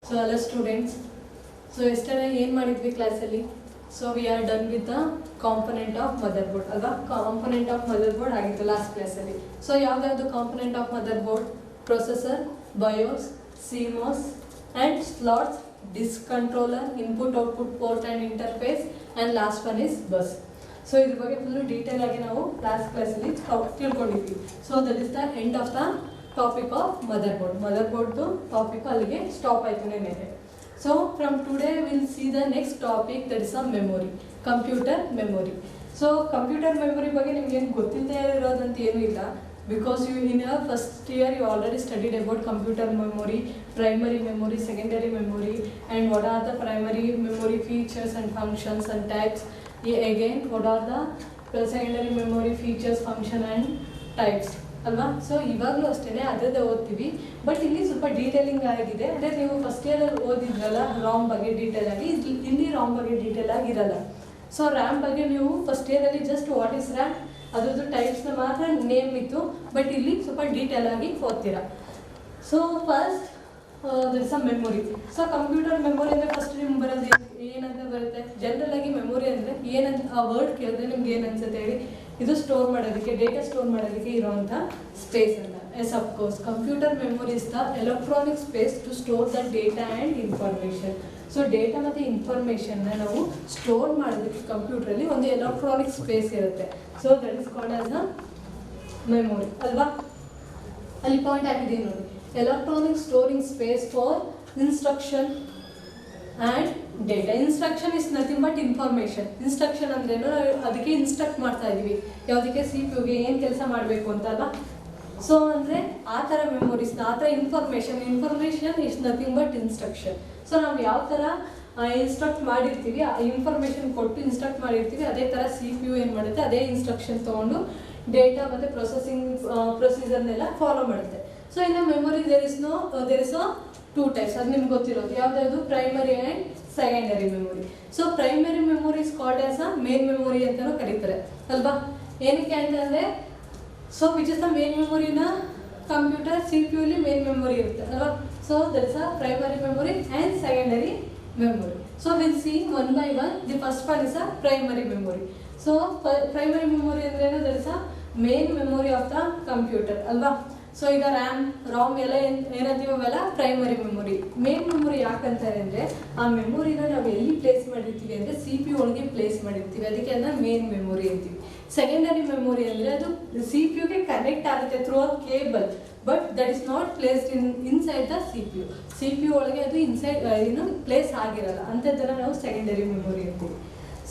So hello students. So yesterday ಏನು ಮಾಡಿದ್ವಿ ಕ್ಲಾಸಲ್ಲಿ? So we are done with the component of motherboard ಅಲ್ವಾ? Component of motherboard ಆಗಿತ್ತು last ಕ್ಲಾಸಲ್ಲಿ. So ಯಾವ್ದಾವುದು component of motherboard? Processor, BIOS, CMOS and slots, disk controller, input output port and interface, and last one is bus. So ಇದ್ರ ಬಗ್ಗೆ full detail ಆಗಿ ನಾವು last ಕ್ಲಾಸಲ್ಲಿ ತಿಳ್ಕೊಂಡಿದ್ವಿ. So that is the end of the topic of motherboard. Motherboard topic ಅಲ್ಲಿಗೆ stop ಆಯ್ತು ನೆನ್ನೆ. So from today we will see the next topic, that is a memory, computer memory. So computer memory ಬಗ್ಗೆ ನಿಮಗೆ ಏನು ಗೊತ್ತಿಲ್ಲದೆ ಇರೋದಂತ ಏನೂ ಇಲ್ಲ, because you in your first year you already studied about computer memory, primary memory, secondary memory, and what are the primary memory features and functions and types. Again, what are the secondary memory features, function and types ಅಲ್ವಾ? So ಇವಾಗಲೂ ಅಷ್ಟೇ ಅದರದ್ದೇ ಓದ್ತೀವಿ, but ಇಲ್ಲಿ ಸ್ವಲ್ಪ detailing ಆಗಿದೆ. ಅಂದರೆ ನೀವು ಫಸ್ಟ್ ಇಯರಲ್ಲಿ ಓದಿದ್ರಲ್ಲ ರಾಮ್ ಬಗ್ಗೆ ಡೀಟೇಲ್ ಆಗಿ, ಇಲ್ಲಿ ರಾಮ್ ಬಗ್ಗೆ ಡೀಟೇಲ್ ಆಗಿರಲ್ಲ. ಸೊ ರ್ಯಾಮ್ ಬಗ್ಗೆ ನೀವು ಫಸ್ಟ್ ಇಯರಲ್ಲಿ ಜಸ್ಟ್ ವಾಟ್ ಇಸ್ ರ್ಯಾಮ್, ಅದ್ರದ್ದು ಟೈಪ್ಸ್ನ ಮಾತ್ರ ನೇಮ್ ಇತ್ತು, ಬಟ್ ಇಲ್ಲಿ ಸ್ವಲ್ಪ ಡೀಟೇಲ್ ಆಗಿ ಓದ್ತೀರಾ. So first that is a memory. So computer memory ಅಂದರೆ ಫಸ್ಟ್ ನಿಮ್ಗೆ ಬರೋದು ಏನಂತ ಬರುತ್ತೆ? ಜನರಲ್ ಆಗಿ ಮೆಮೊರಿ ಅಂದರೆ ಏನಂತ ಆ ವರ್ಡ್ ಕೇಳಿದ್ರೆ ನಿಮ್ಗೆ ಏನು ಅನ್ಸುತ್ತೆ ಹೇಳಿ? ಇದು ಸ್ಟೋರ್ ಮಾಡೋದಕ್ಕೆ, ಡೇಟಾ ಸ್ಟೋರ್ ಮಾಡೋದಕ್ಕೆ ಇರೋವಂಥ ಸ್ಪೇಸ್ ಅಂತ. Yes of course, computer memory is the electronic space to store the data and information. So data ಮತ್ತು ಇನ್ಫಾರ್ಮೇಷನ್ನ ನಾವು ಸ್ಟೋರ್ ಮಾಡೋದಕ್ಕೆ ಕಂಪ್ಯೂಟ್ರಲ್ಲಿ ಒಂದು ಎಲೆಕ್ಟ್ರಾನಿಕ್ ಸ್ಪೇಸ್ ಇರುತ್ತೆ. So that is called as a memory ಅಲ್ವಾ? ಅಲ್ಲಿ ಪಾಯಿಂಟ್ ಆಗಿದೆ ನೋಡಿ, electronic storing space for instruction and data. Instruction is nothing but information. Instruction ಅಂದ್ರೇನು? ಅದಕ್ಕೆ ಇನ್ಸ್ಟ್ರಕ್ಟ್ ಮಾಡ್ತಾ ಇದ್ದೀವಿ, ಯಾವುದಕ್ಕೆ ಸಿ ಪಿ ಯುಗೆ ಏನು ಕೆಲಸ ಮಾಡಬೇಕು ಅಂತ ಅಲ್ವಾ? ಸೊ ಅಂದರೆ ಆ ಥರ ಮೆಮೊರೀಸ್ನ, ಆ ಥರ information is nothing but instruction. So ನಾವು ಯಾವ ಥರ ಇನ್ಸ್ಟ್ರಕ್ಟ್ ಮಾಡಿರ್ತೀವಿ, ಆ ಇನ್ಫಾರ್ಮೇಷನ್ ಕೊಟ್ಟು ಇನ್ಸ್ಟ್ರಕ್ಟ್ ಮಾಡಿರ್ತೀವಿ, ಅದೇ ಥರ ಸಿ ಪಿ ಯು ಏನು ಮಾಡುತ್ತೆ, ಅದೇ ಇನ್ಸ್ಟ್ರಕ್ಷನ್ ತೊಗೊಂಡು ಡೇಟಾ ಮತ್ತು ಪ್ರೊಸೀಜರ್ನೆಲ್ಲ ಫಾಲೋ ಮಾಡುತ್ತೆ. ಸೊ ಇನ್ನು memory there is two types, ಅದು ನಿಮ್ಗೆ ಗೊತ್ತಿರೋದು ಯಾವ್ದಾವುದು? Primary and secondary memory. So primary memory is called as a main memory ಅಂತಲೂ ಕರೀತಾರೆ ಅಲ್ವಾ? ಏನಕ್ಕೆ ಅಂತಂದರೆ, so which is the main ಮೆಮೊರಿನ ಕಂಪ್ಯೂಟರ್ ಸಿ ಪಿ ಯುಲಿ ಮೇನ್ ಮೆಮೊರಿ ಇರುತ್ತೆ ಅಲ್ವಾ? So that is a primary memory and secondary memory. So we'll see one by one. The first one is a primary memory. So primary memory andrenu, that is a main memory of the computer alva? So iga ram ಎಲ್ಲ ಏನಂತೀವಿ ಅವೆಲ್ಲ primary memory. Main memory ಯಾಕಂತಾರೆ ಅಂದರೆ, ಆ ಮೆಮೊರಿನ ನಾವು ಎಲ್ಲಿ place ಮಾಡಿರ್ತೀವಿ ಅಂದರೆ C P you ಒಳಗೆ ಪ್ಲೇಸ್ ಮಾಡಿರ್ತೀವಿ, ಅದಕ್ಕೆ ಅದನ್ನ ಮೇನ್ ಮೆಮೊರಿ ಅಂತೀವಿ. ಸೆಕೆಂಡರಿ ಮೆಮೊರಿ ಅಂದರೆ ಅದು ಸಿ ಪಿ ಯುಗೆ ಕನೆಕ್ಟ್ ಆಗುತ್ತೆ through a cable, but that is not placed inside the C P you. C P you ಒಳಗೆ ಅದು ಇನ್ಸೈಡ್ ಪ್ಲೇಸ್ ಆಗಿರಲ್ಲ, ಅಂಥದ್ದನ್ನು ನಾವು ಸೆಕೆಂಡರಿ ಮೆಮೊರಿ ಅಂತೀವಿ.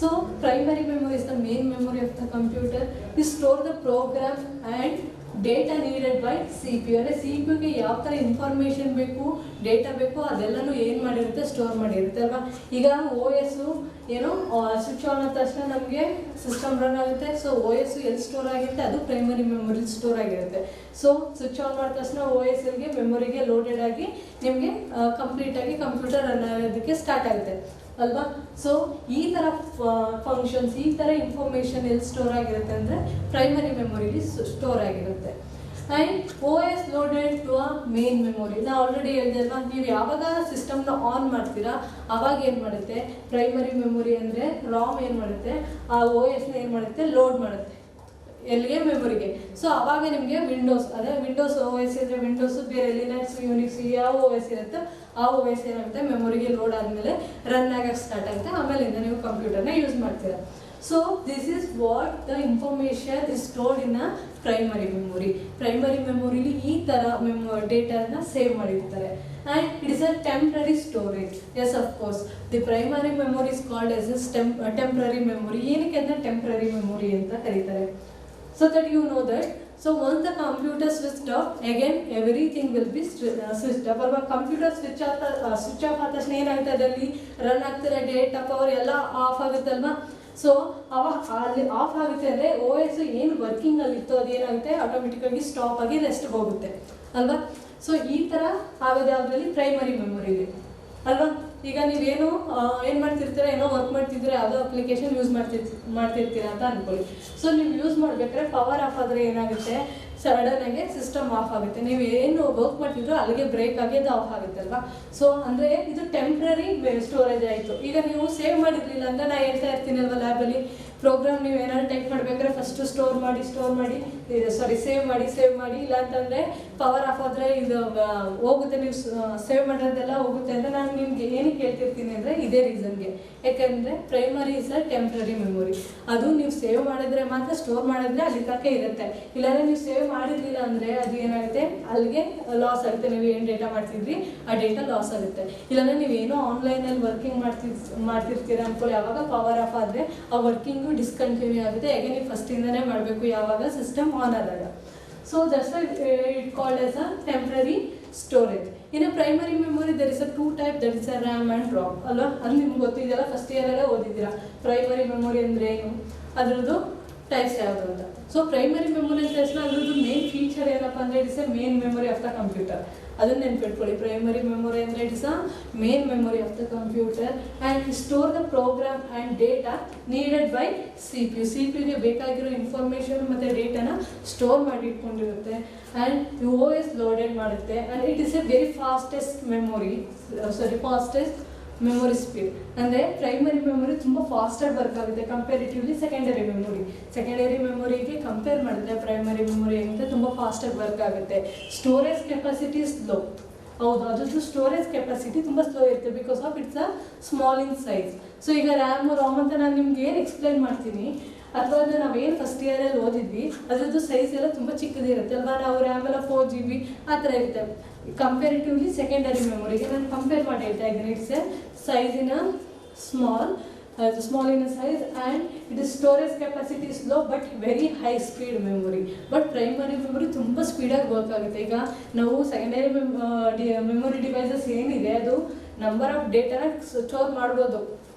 So primary memory is the main memory of the computer. Is store the program and data needed by C P U. ಅಂದರೆ C P ಯುಗೆ ಯಾವ ಥರ ಇನ್ಫಾರ್ಮೇಷನ್ ಬೇಕು, ಡೇಟಾ ಬೇಕು, ಅದೆಲ್ಲನೂ ಏನು ಮಾಡಿರುತ್ತೆ? ಸ್ಟೋರ್ ಮಾಡಿರುತ್ತೆ ಅಲ್ವಾ? ಈಗ ಓ ಎಸ್ಸು ಏನೋ ಸ್ವಿಚ್ ಆನ್ ಆದ ತಕ್ಷಣ ನಮಗೆ ಸಿಸ್ಟಮ್ ರನ್ ಆಗುತ್ತೆ. ಸೊ ಓ ಎಸ್ಸು ಎಲ್ಲಿ ಸ್ಟೋರ್ ಆಗಿರುತ್ತೆ? ಅದು ಪ್ರೈಮರಿ ಮೆಮೊರಿ ಸ್ಟೋರ್ ಆಗಿರುತ್ತೆ. ಸೊ ಸ್ವಿಚ್ ಆನ್ ಮಾಡಿದ ತಕ್ಷಣ ಓ ಎಸ್ ಎಲ್ಗೆ ಮೆಮೊರಿಗೆ ಲೋಡೆಡ್ ಆಗಿ ನಿಮಗೆ ಕಂಪ್ಲೀಟಾಗಿ ಕಂಪ್ಯೂಟರ್ ರನ್ ಆಗೋದಕ್ಕೆ ಸ್ಟಾರ್ಟ್ ಆಗುತ್ತೆ ಅಲ್ವಾ? ಸೊ ಈ ಥರ ಫಂಕ್ಷನ್ಸ್, ಈ ಥರ ಇನ್ಫಾರ್ಮೇಷನ್ ಎಲ್ಲಿ ಸ್ಟೋರ್ ಆಗಿರುತ್ತೆ ಅಂದರೆ ಪ್ರೈಮರಿ ಮೆಮೊರಿಲಿ ಸ್ಟೋರ್ ಆಗಿರುತ್ತೆ. And O S loaded to a main memory. ನಾವು ಆಲ್ರೆಡಿ ಹೇಳಿದೆ ಅಲ್ವಾ, ನೀವು ಯಾವಾಗ ಸಿಸ್ಟಮ್ನ ಆನ್ ಮಾಡ್ತೀರಾ ಆವಾಗ ಏನು ಮಾಡುತ್ತೆ? ಪ್ರೈಮರಿ ಮೆಮೊರಿ ಅಂದರೆ ರಾಮ್ ಏನು ಮಾಡುತ್ತೆ? ಆ ಓ ಎಸ್ನ ಏನು ಮಾಡುತ್ತೆ? ಲೋಡ್ ಮಾಡುತ್ತೆ ಎಲ್ಲಿಗೆ? ಮೆಮೊರಿಗೆ. ಸೊ ಆವಾಗ ನಿಮಗೆ ವಿಂಡೋಸ್, ಅದೇ ವಿಂಡೋಸ್ ಓ ಎಸ್ ಇದ್ದರೆ ವಿಂಡೋಸು, ಬೇರೆ ಲಿನಕ್ಸ್, ಯೂನಿಕ್ಸ್ ಯಾವ ಓ ಎಸ್ ಇರುತ್ತೆ ಆ ಓ ಎಸ್ ಏನಾಗುತ್ತೆ? ಮೆಮೊರಿಗೆ ಲೋಡ್ ಆದಮೇಲೆ ರನ್ ಆಗಕ್ಕೆ ಸ್ಟಾರ್ಟ್ ಆಗುತ್ತೆ, ಆಮೇಲಿಂದ ನೀವು ಕಂಪ್ಯೂಟರ್ನ ಯೂಸ್ ಮಾಡ್ತೀರಾ. So this is what the information is stored in a primary memory. Primary ಮೆಮೊರಿಲಿ ಈ ಥರ ಡೇಟಾನ ಸೇವ್ ಮಾಡಿರ್ತಾರೆ. And it is a temporary storage. Yes of course, the primary memory is called as a temporary memory. ಏನಕ್ಕೆ ಅಂದರೆ temporary memory ಅಂತ ಕರೀತಾರೆ. So that you know that, so once the computer switched off, again everything will be switched off. ಅಲ್ವಾ? Computer switch off ಆದ ತಕ್ಷಣ ಏನಾಗುತ್ತೆ? ಅದರಲ್ಲಿ run ಆಗ್ತಿರೋ ಡೇಟಾ ಪವರ್ ಎಲ್ಲ ಆಫ್ ಆಗುತ್ತಲ್ವಾ? ಸೊ ಅವಾಗ ಅಲ್ಲಿ ಆಫ್ ಆಗುತ್ತೆ ಅಂದರೆ ಓ ಎಸ್ ಏನು ವರ್ಕಿಂಗಲ್ಲಿತ್ತು ಅದೇನಾಗುತ್ತೆ? ಆಟೋಮೆಟಿಕ್ಕಾಗಿ ಸ್ಟಾಪ್ ಆಗಿ ರೆಸ್ಟ್ಗೆ ಹೋಗುತ್ತೆ ಅಲ್ವಾ? ಸೊ ಈ ಥರ ಆಗೋದು ಯಾವುದರಲ್ಲಿ? ಪ್ರೈಮರಿ ಮೆಮೊರಿಲಿ ಅಲ್ವಾ? ಈಗ ನೀವೇನು ಏನು ಮಾಡ್ತಿರ್ತೀರಾ, ಏನೋ ವರ್ಕ್ ಮಾಡ್ತಿದ್ರೆ ಯಾವುದೋ ಅಪ್ಲಿಕೇಶನ್ ಯೂಸ್ ಮಾಡ್ತಿರ್ತೀರಾ ಅಂತ ಅನ್ಕೊಳ್ಳಿ. ಸೊ ನೀವು ಯೂಸ್ ಮಾಡ್ಬೇಕಾದ್ರೆ ಪವರ್ ಆಫ್ ಆದರೆ ಏನಾಗುತ್ತೆ, ಸಡನ್ ಆಗಿ ಸಿಸ್ಟಮ್ ಆಫ್ ಆಗುತ್ತೆ. ನೀವು ಏನು ವರ್ಕ್ ಮಾಡ್ತಿದ್ರು ಅಲ್ಲಿಗೆ ಬ್ರೇಕ್ ಆಗಿ ಅದು ಆಫ್ ಆಗುತ್ತೆ ಅಲ್ವಾ. ಸೊ ಅಂದರೆ ಇದು ಟೆಂಪ್ರರಿ ಸ್ಟೋರೇಜ್ ಆಯಿತು. ಈಗ ನೀವು ಸೇವ್ ಮಾಡಿರಲಿಲ್ಲ ಅಂದರೆ ನಾನು ಹೇಳ್ತಾ ಇರ್ತೀನಿ ಅಲ್ವಾ, ಲ್ಯಾಬಲ್ಲಿ ಪ್ರೋಗ್ರಾಮ್ ನೀವು ಏನಾದ್ರು ಟೈಪ್ ಮಾಡಬೇಕಾದ್ರೆ ಫಸ್ಟು ಸೇವ್ ಮಾಡಿ ಇಲ್ಲ ಅಂತಂದರೆ ಪವರ್ ಆಫ್ ಆದರೆ ಇದು ಹೋಗುತ್ತೆ, ನೀವು ಸೇವ್ ಮಾಡೋದೆಲ್ಲ ಹೋಗುತ್ತೆ ಅಂತ ನಾನು ನಿಮ್ಗೆ ಏನಕ್ಕೆ ಹೇಳ್ತಿರ್ತೀನಿ ಅಂದರೆ ಇದೇ ರೀಸನ್ಗೆ. ಯಾಕೆಂದರೆ primary is a temporary memory. ಅದು ನೀವು ಸೇವ್ ಮಾಡಿದ್ರೆ ಮಾತ್ರ, ಸ್ಟೋರ್ ಮಾಡಿದ್ರೆ ಅಲ್ಲಿ ತನಕ ಇರುತ್ತೆ. ಇಲ್ಲಾಂದರೆ ನೀವು ಸೇವ್ ಮಾಡಿರಲಿಲ್ಲ ಅಂದರೆ ಅದು ಏನಾಗುತ್ತೆ, ಅಲ್ಲಿಗೆ ಲಾಸ್ ಆಗುತ್ತೆ. ನೀವು ಏನು ಡೇಟಾ ಮಾಡ್ತಿದ್ರಿ ಆ ಡೇಟಾ ಲಾಸ್ ಆಗುತ್ತೆ. ಇಲ್ಲಾಂದರೆ ನೀವೇನೋ ಆನ್ಲೈನಲ್ಲಿ ವರ್ಕಿಂಗ್ ಮಾಡ್ತಿರ್ತೀರ ಅಂದ್ಕೊಳ್ಳಿ, ಯಾವಾಗ ಪವರ್ ಆಫ್ ಆದರೆ ಆ ವರ್ಕಿಂಗು ಡಿಸ್ಕಂಟಿನ್ಯೂ ಆಗುತ್ತೆ. ಹೇಗೆ ನೀವು ಫಸ್ಟಿಂದನೇ ಮಾಡಬೇಕು ಯಾವಾಗ ಸಿಸ್ಟಮ್ ಆನ್ ಆದಾಗ. So that's why it called as a temporary storage. ಇನ್ನು primary memory there is a 2 type, that is a RAM and ROM ಅಲ್ವಾ. ಅದು ನಿಮ್ಗೆ ಗೊತ್ತಿದೆಯಲ್ಲ, ಫಸ್ಟ್ ಇಯರಲ್ಲೇ ಓದಿದ್ದೀರಾ ಪ್ರೈಮರಿ ಮೆಮೊರಿ ಅಂದರೆ ಏನು, ಅದರದ್ದು ಟೈಪ್ಸ್ ಯಾವುದು ಅಂತ. ಸೊ ಪ್ರೈಮರಿ ಮೆಮೊರಿ ಅಂತ ತಕ್ಷಣ ಅದ್ರದ್ದು ಮೇನ್ ಫೀಚರ್ ಏನಪ್ಪ ಅಂದರೆ it is a main memory of the computer. ಅದನ್ನು ನೆನ್ಪಿಟ್ಕೊಳ್ಳಿ. ಪ್ರೈಮರಿ ಮೆಮೊರಿ ಅಂದರೆ it is a main memory of the computer and store the program and data needed by C P ಯುಗೆ ಬೇಕಾಗಿರೋ ಇನ್ಫಾರ್ಮೇಷನ್ ಮತ್ತು ಡೇಟಾನ store ಮಾಡಿ ಇಟ್ಕೊಂಡಿರುತ್ತೆ. ಆ್ಯಂಡ್ OS ಲೋಡೆಡ್ ಮಾಡುತ್ತೆ. And it is a very fastest memory speed. ಅಂದರೆ primary memory ತುಂಬ ಫಾಸ್ಟಾಗಿ ವರ್ಕ್ ಆಗುತ್ತೆ ಕಂಪೇರಿಟಿವ್ಲಿ ಸೆಕೆಂಡರಿ ಮೆಮೊರಿಗೆ ಕಂಪೇರ್ ಮಾಡಿದ್ರೆ ಪ್ರೈಮರಿ ಮೆಮೊರಿ ಅಂತ ತುಂಬ ಫಾಸ್ಟಾಗಿ ವರ್ಕ್ ಆಗುತ್ತೆ. Storage capacity slow. ಹೌದು, ಅದ್ರದ್ದು ಸ್ಟೋರೇಜ್ ಕೆಪಾಸಿಟಿ ತುಂಬ ಸ್ಲೋ ಇರುತ್ತೆ because of it's a small in size. So ಈಗ ರ್ಯಾಮ್ ರಾಮ್ ಅಂತ ನಾನು ನಿಮ್ಗೆ ಏನು ಎಕ್ಸ್ಪ್ಲೈನ್ ಮಾಡ್ತೀನಿ, ಅಥವಾ ಅದು ನಾವೇನು ಫಸ್ಟ್ ಇಯರಲ್ಲಿ ಓದಿದ್ವಿ ಅದರದ್ದು ಸೈಜ್ ಎಲ್ಲ ತುಂಬ ಚಿಕ್ಕದಿರುತ್ತೆ ಅಲ್ವಾ. ನಾವು ರ್ಯಾಮ್ ಎಲ್ಲ 4 GB ಆ ಥರ ಇರುತ್ತೆ. ಕಂಪೇರಿಟಿವ್ಲಿ ಸೆಕೆಂಡರಿ ಮೆಮೊರಿಗೆ ನಾನು ಕಂಪೇರ್ ಮಾಡಿ ಹೇಳ್ತಾ ಇದ್ದೀನಿ. It's A size in a small in a size and it is storage capacity slow but very high speed memory. But primary memory ತುಂಬ ಸ್ಪೀಡಾಗಿ ವರ್ಕ್ ಆಗುತ್ತೆ. ಈಗ ನಾವು ಸೆಕೆಂಡರಿ ಮೆಮೊರಿ ಡಿವೈಸಸ್ ಏನಿದೆ ಅದು ನಂಬರ್ ಆಫ್ ಡೇಟಾನ ಸ್ಟೋರ್ ಮಾಡ್ಬೋದು,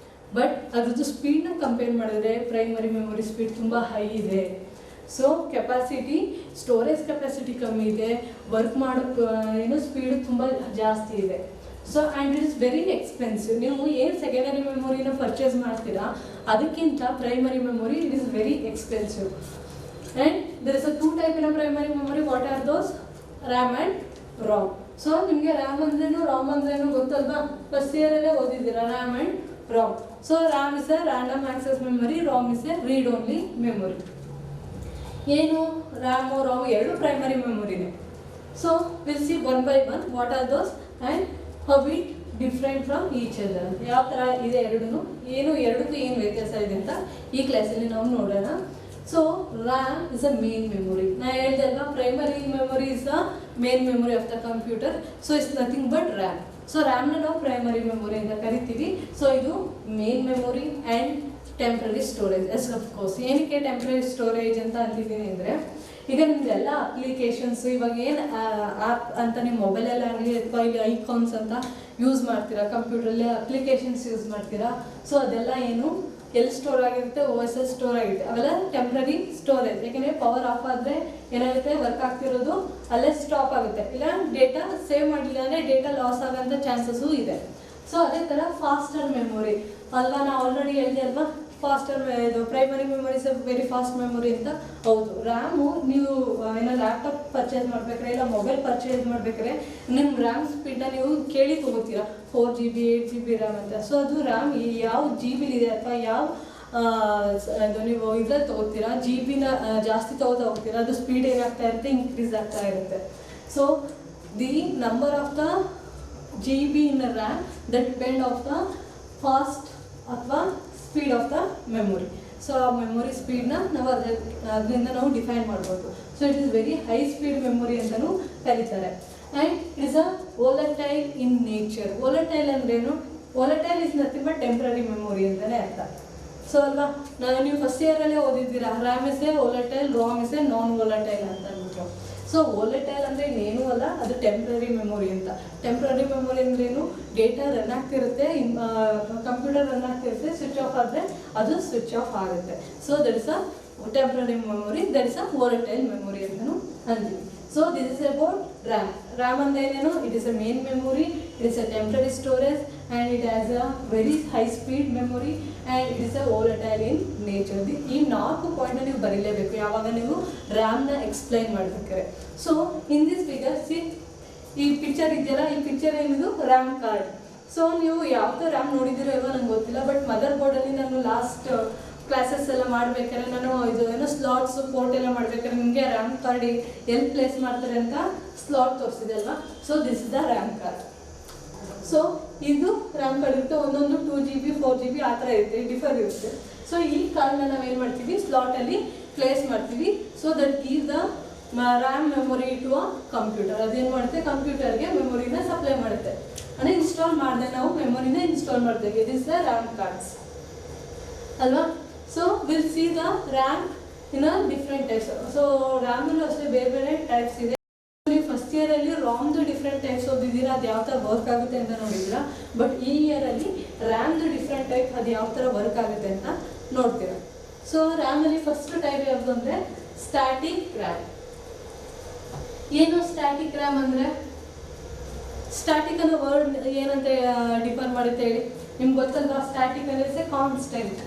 ಬಟ್ ಅದ್ರದ್ದು ಸ್ಪೀಡ್ನ ಕಂಪೇರ್ ಮಾಡಿದ್ರೆ ಪ್ರೈಮರಿ ಮೆಮೊರಿ ಸ್ಪೀಡ್ ತುಂಬ ಹೈ ಇದೆ. ಸೊ ಕೆಪಾಸಿಟಿ, ಸ್ಟೋರೇಜ್ ಕೆಪಾಸಿಟಿ ಕಮ್ಮಿ ಇದೆ, ವರ್ಕ್ ಮಾಡೋ ಸ್ಪೀಡು ತುಂಬ ಜಾಸ್ತಿ ಇದೆ. So and it is very expensive. ನೀವು ಏನು ಸೆಕೆಂಡರಿ ಮೆಮೊರಿನ ಪರ್ಚೇಸ್ ಮಾಡ್ತೀರಾ ಅದಕ್ಕಿಂತ primary memory it is very expensive. And there is a 2 type in primary memory. What are those? RAM and ROM. So ನಿಮಗೆ ರ್ಯಾಮ್ ಅಂದ್ರೇನು ರಾಮ್ ಅಂದ್ರೇನು ಗೊತ್ತಲ್ವಾ, ಫಸ್ಟ್ ಇಯರಲ್ಲೇ ಓದಿದ್ದೀರಾ RAM and ROM. So RAM is a random access memory, ROM is a read only memory. ಏನು ರ್ಯಾಮು ರಾಮು ಎರಡು ಪ್ರೈಮರಿ ಮೆಮೊರಿನೇ. So will see one by one what are those and how it different from each other. ಯಾವ ಥರ ಇದೆ ಎರಡೂ, ಎರಡಕ್ಕೂ ಏನು ವ್ಯತ್ಯಾಸ ಇದೆ ಅಂತ ಈ ಕ್ಲಾಸಲ್ಲಿ ನಾವು ನೋಡೋಣ. So RAM is a main memory. ನಾನು ಹೇಳಿದೆ ಅಲ್ವಾ, primary memory is the main memory of the computer. So it's nothing but RAM. So ರ್ಯಾಮ್ನ ನಾವು ಪ್ರೈಮರಿ ಮೆಮೊರಿ ಅಂತ ಕರಿತೀವಿ. ಸೊ ಇದು main memory and temporary storage. Yes of course. ಏನಕ್ಕೆ ಟೆಂಪ್ರರಿ ಸ್ಟೋರೇಜ್ ಅಂತ ಅಂತಿದ್ದೀನಿ ಅಂದರೆ, ಈಗ ನಿಮ್ದೆಲ್ಲ ಅಪ್ಲಿಕೇಶನ್ಸು ಇವಾಗ ಏನು ಆ್ಯಪ್ ಅಂತ ನಿಮ್ಮ ಮೊಬೈಲಲ್ಲಾಗಲಿ ಅಥವಾ ಇಲ್ಲಿ ಐಕಾನ್ಸ್ ಅಂತ ಯೂಸ್ ಮಾಡ್ತೀರಾ, ಕಂಪ್ಯೂಟ್ರಲ್ಲಿ ಅಪ್ಲಿಕೇಶನ್ಸ್ ಯೂಸ್ ಮಾಡ್ತೀರಾ. ಸೊ ಅದೆಲ್ಲ ಏನು ಎಲ್ಲಿ ಸ್ಟೋರ್ ಆಗಿರುತ್ತೆ, OS ಸ್ಟೋರ್ ಆಗಿರುತ್ತೆ. ಅವೆಲ್ಲ ಟೆಂಪ್ರರಿ ಸ್ಟೋರೇಜ್. ಯಾಕೆಂದರೆ ಪವರ್ ಆಫ್ ಆದರೆ ಏನಾಗುತ್ತೆ, ವರ್ಕ್ ಆಗ್ತಿರೋದು ಅಲ್ಲೇ ಸ್ಟಾಪ್ ಆಗುತ್ತೆ. ಇಲ್ಲ ಡೇಟಾ ಸೇವ್ ಮಾಡಿಲ್ಲ ಅಂದರೆ ಡೇಟಾ ಲಾಸ್ ಆಗೋಂಥ ಚಾನ್ಸಸ್ಸು ಇದೆ. ಸೊ ಅದೇ ಥರ ಫಾಸ್ಟರ್ ಮೆಮೊರಿ ಅಲ್ವಾ, ನಾವು ಆಲ್ರೆಡಿ ಹೇಳಿದೆ ಅಲ್ವಾ, ಫಾಸ್ಟರ್ ಇದು primary memories very fast memory ಅಂತ. ಹೌದು, ರ್ಯಾಮು ನೀವು ಏನೋ ಲ್ಯಾಪ್ಟಾಪ್ ಪರ್ಚೇಸ್ ಮಾಡ್ಬೇಕಾದ್ರೆ ಇಲ್ಲ ಮೊಬೈಲ್ ಪರ್ಚೇಸ್ ಮಾಡ್ಬೇಕಾದ್ರೆ ನಿಮ್ಮ ರ್ಯಾಮ್ ಸ್ಪೀಡ್ನ ನೀವು ಕೇಳಿ ತೊಗೋತೀರಾ, 4 GB 8 GB ರ್ಯಾಮ್ ಅಂತ. ಸೊ ಅದು ರ್ಯಾಮ್ ಯಾವ GB-ಇದೆ ಅಥವಾ ಯಾವ ಅದು ನೀವು ಇದ್ರಲ್ಲಿ ತೊಗೋತೀರಾ, GB-ನ ಜಾಸ್ತಿ ತೊಗೋತಾ ಹೋಗ್ತೀರಾ, ಅದು ಸ್ಪೀಡ್ ಏನಾಗ್ತಾ ಇರುತ್ತೆ, ಇನ್ಕ್ರೀಸ್ ಆಗ್ತಾ ಇರುತ್ತೆ. So the number of the GB in RAM that depend of the fast ಅಥವಾ speed of the memory. So ಆ ಮೆಮೊರಿ ಸ್ಪೀಡ್ನ ನಾವು ಅದರಿಂದ ನಾವು ಡಿಫೈನ್ ಮಾಡ್ಬೋದು. So it is very high speed memory ಅಂತಲೂ ಕರೀತಾರೆ. And it is a volatile in nature. Volatile ಅಂದ್ರೇನು? Volatile is nothing but temporary memory ಅಂತಲೇ ಅರ್ಥ. ಸೊ ಅಲ್ವಾ, ನೀವು ಫಸ್ಟ್ ಇಯರಲ್ಲೇ ಓದಿದ್ದೀರಾ, RAM is a volatile, ROM is a non volatile ಅಂತ ಅಂದ್ಬಿಟ್ಟು. ಸೊ ವೋಲಟೈಲ್ ಅಂದರೆ ಇನ್ನೇನೂ ಅಲ್ಲ, ಅದು ಟೆಂಪ್ರರಿ ಮೆಮೊರಿ ಅಂತ. ಟೆಂಪ್ರರಿ ಮೆಮೊರಿ ಅಂದ್ರೇನು? ಡೇಟಾ ರನ್ ಆಗ್ತಿರುತ್ತೆ, ಕಂಪ್ಯೂಟರ್ ರನ್ ಆಗ್ತಿರುತ್ತೆ, ಸ್ವಿಚ್ ಆಫ್ ಆದರೆ ಅದು ಸ್ವಿಚ್ ಆಫ್ ಆಗುತ್ತೆ. So that is a temporary memory, that is a volatile memory ಅಂತಲೂ ಅಂತೀವಿ. So this is about RAM. RAM ಅಂದ್ರೆ ಏನೇನು? It is a main memory, it is a temporary storage and it has a very high speed memory and it is a volatile in nature. ಈ 4 ಪಾಯಿಂಟ್ನ ನೀವು ಬರೀಲೇಬೇಕು ಯಾವಾಗ ನೀವು ರ್ಯಾಮ್ನ explain ಮಾಡ್ಬೇಕಾದ್ರೆ. So in this figure C, ಈ picture ಇದೆಯಲ್ಲ, ಈ picture ಏನಿದು ರ್ಯಾಮ್ ಕಾರ್ಡ್. ಸೊ ನೀವು ಯಾವ್ದು ರ್ಯಾಮ್ ನೋಡಿದಿರೋ ಇಲ್ವೋ ನಂಗೆ ಗೊತ್ತಿಲ್ಲ, ಬಟ್ ಮದರ್ ಬೋರ್ಡಲ್ಲಿ ನಾನು ಲಾಸ್ಟ್ ಕ್ಲಾಸಸ್ ಎಲ್ಲ ಮಾಡ್ಬೇಕಾದ್ರೆ ನಾನು ಇದು ಏನೋ ಸ್ಲಾಟ್ಸ್ ಪೋರ್ಟ್ ಎಲ್ಲ ಮಾಡ್ಬೇಕಾದ್ರೆ ನಿಮಗೆ ರ್ಯಾಮ್ ಕಾರ್ಡ್ ಎಲ್ಲಿ ಪ್ಲೇಸ್ ಮಾಡ್ತಾರೆ ಅಂತ ಸ್ಲಾಟ್ ತೋರಿಸಿದೆ ಅಲ್ವಾ. So this is the RAM card. So ಇದು ರ್ಯಾಮ್ ಕಾರ್ಡ್ ಇರುತ್ತೆ, ಒಂದೊಂದು 2 GB 4 GB ಆ ಥರ ಇರುತ್ತೆ, ಡಿಫರ್ ಇರುತ್ತೆ. ಸೊ ಈ ಕಾರ್ಡ್ನ ನಾವೇನು ಮಾಡ್ತೀವಿ, ಸ್ಲಾಟಲ್ಲಿ ಪ್ಲೇಸ್ ಮಾಡ್ತೀವಿ. So that give the RAM memory to a computer. ಅದೇನು ಮಾಡುತ್ತೆ, ಕಂಪ್ಯೂಟರ್ಗೆ ಮೆಮೊರಿನ ಸಪ್ಲೈ ಮಾಡುತ್ತೆ. ಅಂದರೆ ಇನ್ಸ್ಟಾಲ್ ಮಾಡಿದೆ ನಾವು ಮೆಮೊರಿನ ಇನ್ಸ್ಟಾಲ್ ಮಾಡ್ತೇವೆ. It is the RAM cards ಅಲ್ವಾ. So will see the RAM in a different types. So ರ್ಯಾಮಲ್ಲೂ ಅಷ್ಟೇ ಬೇರೆ ಬೇರೆ ಟೈಪ್ಸ್ ಇದೆ. ನೀವು ಫಸ್ಟ್ ಇಯರಲ್ಲಿ ರಾಮ್ದು ಡಿಫ್ರೆಂಟ್ ಟೈಪ್ಸ್ ಓದಿದ್ದೀರಾ, ಅದು ಯಾವ ಥರ ವರ್ಕ್ ಆಗುತ್ತೆ ಅಂತ ನೋಡಿದ್ದೀರಾ. ಬಟ್ ಈ ಇಯರಲ್ಲಿ ರ್ಯಾಮ್ದು ಡಿಫ್ರೆಂಟ್ ಟೈಪ್ ಅದು ಯಾವ ಥರ ವರ್ಕ್ ಆಗುತ್ತೆ ಅಂತ ನೋಡ್ತೀರಾ. ಸೊ ರ್ಯಾಮಲ್ಲಿ ಫಸ್ಟ್ ಟೈಪ್ ಯಾವುದು ಅಂದರೆ ಸ್ಟ್ಯಾಟಿಕ್ ರ್ಯಾಮ್. ಏನು ಸ್ಟ್ಯಾಟಿಕ್ ರ್ಯಾಮ್ ಅಂದರೆ? ಸ್ಟ್ಯಾಟಿಕ್ ಅನ್ನೋ ವರ್ಡ್ ಏನಂತ ಡಿಫೈನ್ ಮಾಡುತ್ತೆ ಹೇಳಿ, ನಿಮ್ಗೆ ಗೊತ್ತಲ್ವಾ? ಸ್ಟ್ಯಾಟಿಕ್ ಅಂದರೆ ಇಟ್ಸ್ ಎ ಕಾನ್ಸ್ಟೆಂಟ್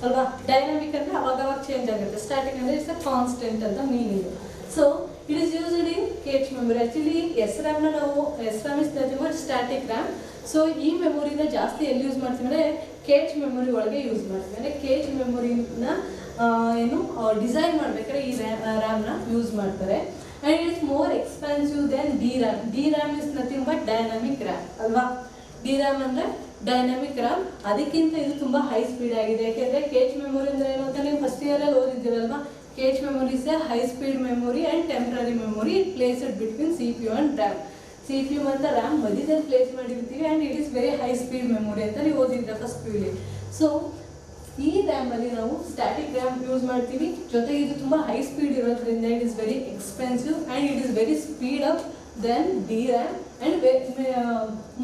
ಅಲ್ವಾ. ಡೈನಾಮಿಕ್ ಅಂದರೆ ಅವಾಗ ಚೇಂಜ್ ಆಗುತ್ತೆ. ಸ್ಟ್ಯಾಟಿಕ್ ಅಂದರೆ ಇಟ್ಸ್ ಎ ಕಾನ್ಸ್ಟೆಂಟ್ ಅಂತ meaning. So it is used in cache memory. Actually SRAMನ ನಾವು SRAM is nothing but static RAM. So ಈ ಮೆಮೊರಿನ ಜಾಸ್ತಿ ಎಲ್ಲಿ ಯೂಸ್ ಮಾಡ್ತೀವಿ ಅಂದರೆ ಕೇಚ್ ಮೆಮೊರಿ ಒಳಗೆ ಯೂಸ್ ಮಾಡ್ತೀವಿ. ಅಂದರೆ ಕೇಚ್ ಮೆಮೊರಿನ ಏನು ಡಿಸೈನ್ ಮಾಡ್ಬೇಕಾದ್ರೆ ಈ ರ್ಯಾಮ್ನ ಯೂಸ್ ಮಾಡ್ತಾರೆ. And it's more expensive then DRAM. DRAM is nothing but dynamic RAM ಅಲ್ವಾ. DRAM ಅಂದರೆ ಡೈನಾಮಿಕ್ ರ್ಯಾಮ್, ಅದಕ್ಕಿಂತ ಇದು ತುಂಬ ಹೈ ಸ್ಪೀಡ್ ಆಗಿದೆ. ಯಾಕೆಂದರೆ ಕೇಚ್ ಮೆಮೊರಿ ಅಂದರೆ ಏನು ಅಂತ ನೀವು ಫಸ್ಟ್ ಇಯರಲ್ಲಿ ಓದಿದ್ದೀರಲ್ವಾ. Cache memory is a high speed memory and temporary memory. It placed between CPU and RAM. CPU ಮತ್ತು RAM ಮಧ್ಯದಲ್ಲಿ ಪ್ಲೇಸ್ ಮಾಡಿರ್ತೀವಿ and it is very high speed memory ಅಂತ ನೀವು ಓದಿದ್ರೆ ಫಸ್ಟ್ PUಲಿ. ಸೊ ಈ ರ್ಯಾಮಲ್ಲಿ ನಾವು ಸ್ಟ್ಯಾಟಿಕ್ ರ್ಯಾಮ್ ಯೂಸ್ ಮಾಡ್ತೀವಿ. ಜೊತೆಗೆ ಇದು ತುಂಬ ಹೈ ಸ್ಪೀಡ್ ಇರೋದ್ರಿಂದ it is very expensive and it is very speed up then DRAM and